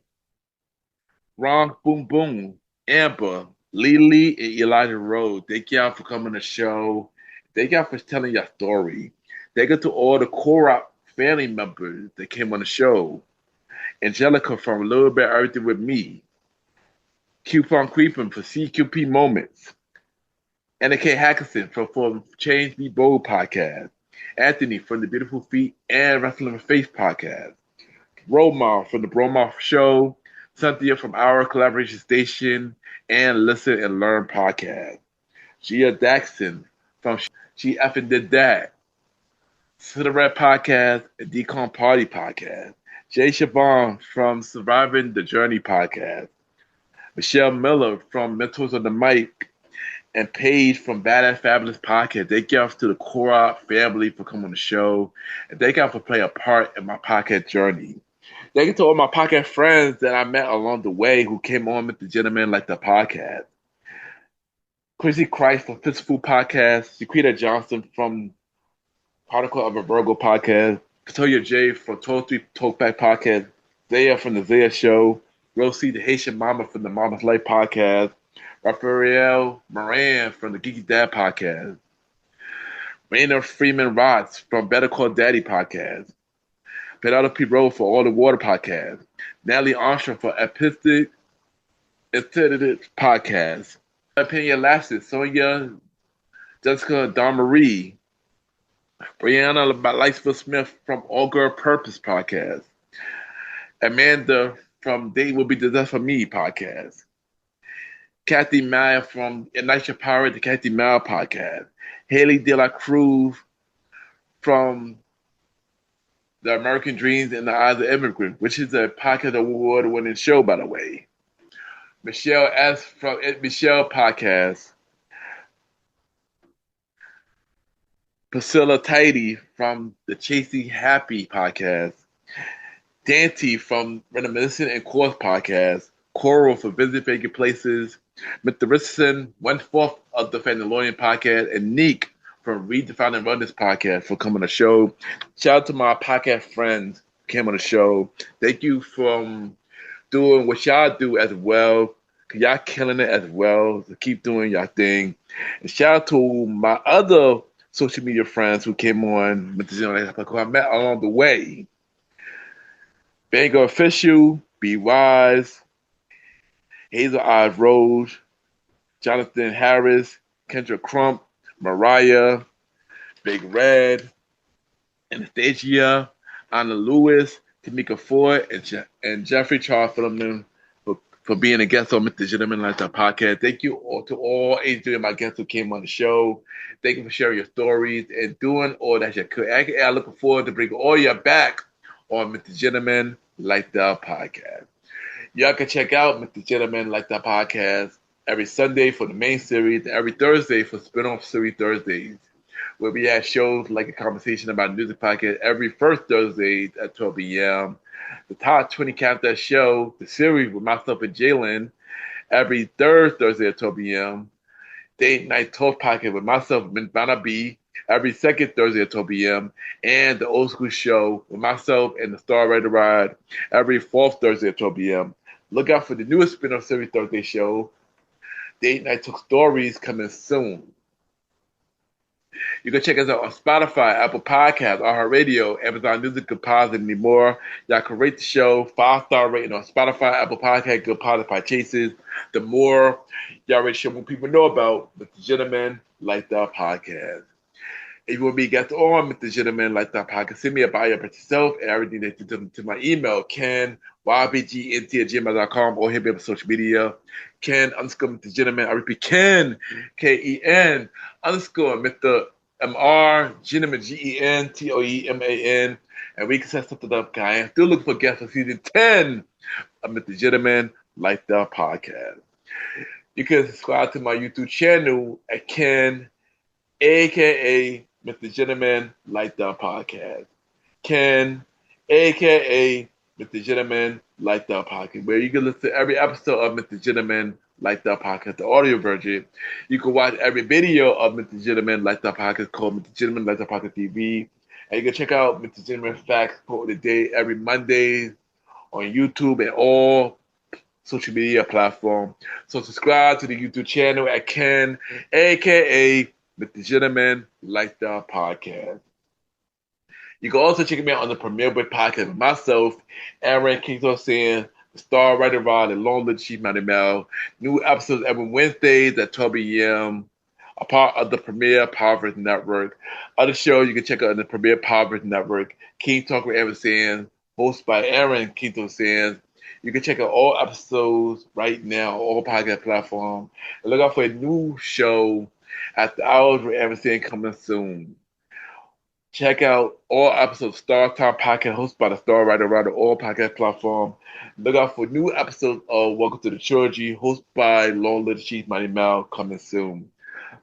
Ron Boom Boom, Amber, Lily, and Elijah Rose. Thank y'all for coming to the show. Thank y'all for telling your story. Thank you to all the Korok family members that came on the show. Angelica from A Little Bit Everything With Me. Coupon Creeping for CQP Moments. Anna K. Hackerson from Change Be Bold podcast. Anthony from the Beautiful Feet and Wrestling with Faith podcast. Romar from the Bromar Show. Cynthia from Our Collaboration Station and Listen and Learn podcast. Gia Daxon from She Effing Did That. Cigarette podcast and Decon Party podcast. Jay Siobhan from Surviving the Journey podcast. Michelle Miller from Mentors on the Mic, and Paige from Badass Fabulous podcast. Thank y'all to the Korok family for coming on the show, and thank y'all for playing a part in my podcast journey. Thank you to all my podcast friends that I met along the way who came on with the Gentleman Like the podcast. Chrissy Christ from Fistful podcast, Shaquita Johnson from Particle of a Virgo podcast, Katoya J from 12-3 Talkback podcast, Zaya from the Zaya Show, Rosie the Haitian Mama from the Mama's Life podcast, Raphael Moran from the Geeky Dad podcast, Raina Freeman Rots from Better Call Daddy podcast, Penelope Rowe for All the Water podcast, Natalie Armstrong for Epistic podcast, Opinion Lashes, Sonia, Jessica Don Marie, Brianna Lightsville Smith from All Girl Purpose podcast, Amanda from They Will Be the Death for Me podcast, Kathy Maya from Ignite Your Power, the Kathy Maya podcast, Haley De La Cruz from The American Dreams in the Eyes of Immigrants, which is a podcast award-winning show, by the way. Michelle S. from Michelle podcast, Priscilla Tidy from the Chasing Happy podcast, Dante from Reminiscent and Course podcast, Coral for Visit Vacant Places, Mr. Richardson, 1/4 of the Mandalorian podcast, and Neek from Redefining Wellness podcast for coming on the show. Shout out to my podcast friends who came on the show. Thank you for doing what y'all do as well, because y'all killing it as well. So keep doing y'all thing. And shout out to my other social media friends who came on with the who I met along the way. Bango Official, Be Wise, Hazel Eyes Rose, Jonathan Harris, Kendra Crump, Mariah, Big Red, Anastasia, Anna Lewis, Tamika Ford, and Jeffrey Charles Phillips for being a guest on Mr. Gentleman Lifestyle Podcast. Thank you all to all 83 of my guests who came on the show. Thank you for sharing your stories and doing all that you could. I'm looking forward to bringing all you back on Mr. Gentleman Lifestyle Podcast. Y'all can check out Mr. Gentleman Lifestyle Podcast every Sunday for the main series and every Thursday for spin-off series Thursdays, where we have shows like a conversation about music podcast every first Thursday at 12 p.m. The Top 20 Countdown Show, the series with myself and Jalen, every third Thursday at 12 p.m. Date Night Talk Podcast with myself and Vanna B, every second Thursday at 12 p.m. And the Old School Show with myself and the Star Rider Ride every fourth Thursday at 12 p.m. Look out for the newest spin-off series Thursday show, Date Night Talk Stories, coming soon. You can check us out on Spotify, Apple Podcasts, iHeartRadio, Amazon Music, Good Pods, and many more. Y'all can rate the show 5-star rating on Spotify, Apple Podcasts, Good Pods, Chases. The more y'all rate the show, more people know about the Gentleman Lifestyle Podcast. If you want to be a guest on Mr. Gentleman Lifestyle Podcast, send me a bio about yourself and everything that you do to my email, ken@ybgnt@gmail.com, or hit me up on social media, Ken_Mr. Gentleman. I repeat, Ken, Ken _Mr. MR Gentleman, GENTOEMAN, and we can set something up, guys. Still looking for guests for season 10 of Mr. Gentleman Lifestyle Podcast. You can subscribe to my YouTube channel at Ken, aka Mr. Gentleman Like That Podcast. Ken, aka Mr. Gentleman Like That Podcast, where you can listen to every episode of Mr. Gentleman Like That Podcast, the audio version. You can watch every video of Mr. Gentleman Like That Podcast called Mr. Gentleman Like That Podcast TV. And you can check out Mr. Gentleman Facts Quote of the Day every Monday on YouTube and all social media platform. So subscribe to the YouTube channel at Ken, aka Mr. Gentleman Like That Podcast. You can also check me out on the Premier Boy Podcast with myself, Aaron Kington saying the Star Writer Rod and Long Live Chief Mountain Mel. New episodes every Wednesdays at 12 a.m. A part of the Premier Powerverse Network. Other shows you can check out on the Premier Powerverse Network. King Talk with Aaron Sands, hosted by Aaron Kington Sands. You can check out all episodes right now, all podcast platforms. And look out for a new show at the Hours with Aaron Sands coming soon. Check out all episodes of Star Time Podcast hosted by the Star Writer around all podcast platforms. Look out for new episodes of Welcome to the Trilogy hosted by Long Live Chief Mighty Mal coming soon.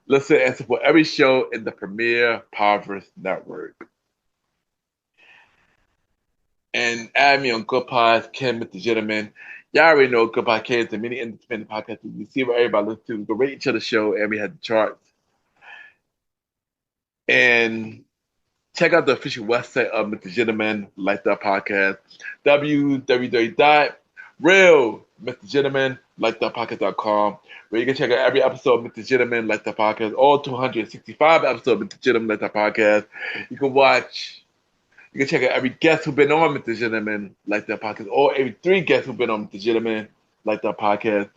Listen and support every show in the Premier Powerverse Network. And add me on Good Pods, Ken, Mr. Gentleman. Y'all already know Good Podcast is a mini independent podcast. You see what everybody listens to. We can rate each other's show and we have the charts. And check out the official website of Mr. Gentleman Like That Podcast, www.realmrgentlemanlikethatpodcast.com, where you can check out every episode of Mr. Gentleman Like That Podcast, all 265 episodes of Mr. Gentleman Like That Podcast. You can check out every guest who's been on Mr. Gentleman Like That Podcast, or every 3 guests who've been on Mr. Gentleman Like That Podcast.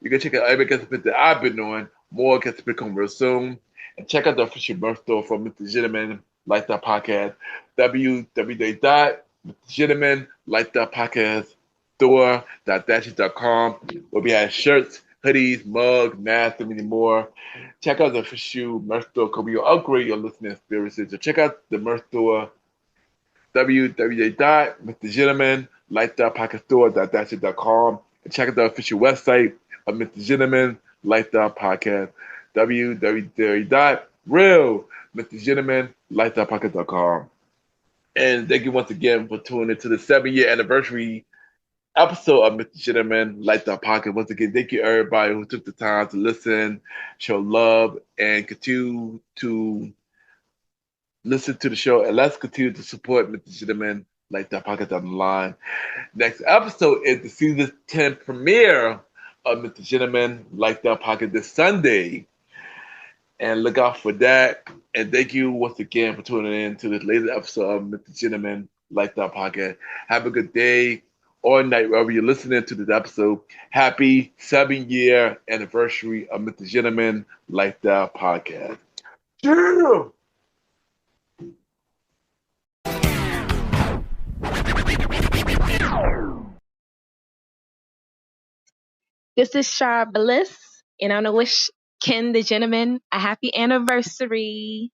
You can check out every guest that I've been on. More guests will come real soon. And check out the official merch store for Mr. Gentleman Like That Podcast, www.gentlemanlikethatpodcast.store.dashes.com, where we have shirts, hoodies, mugs, masks, and many more. Check out the official merch store because we will upgrade your listening experiences. So check out the merch store, www.mrgentlemanlikethatpodcast.store.dashes.com, and check out the official website of Mr. Gentleman Like That Podcast, www.realmrgentlemanlikethatpodcast.com. And thank you once again for tuning into the 7-year anniversary episode of Mr. Gentleman Like That Podcast. Once again, thank you everybody who took the time to listen, show love, and continue to listen to the show. And let's continue to support Mr. Gentleman Like That Podcast down the line. Next episode is the season 10 premiere of Mr. Gentleman Like That Podcast this Sunday. And look out for that. And thank you once again for tuning in to this latest episode of Mr. Gentleman Like That Podcast. Have a good day or night wherever you're listening to this episode. Happy 7-year anniversary of Mr. Gentleman Like That Podcast. Yeah! This is Shar Bliss, and I want to wish Ken the Gentleman a happy anniversary.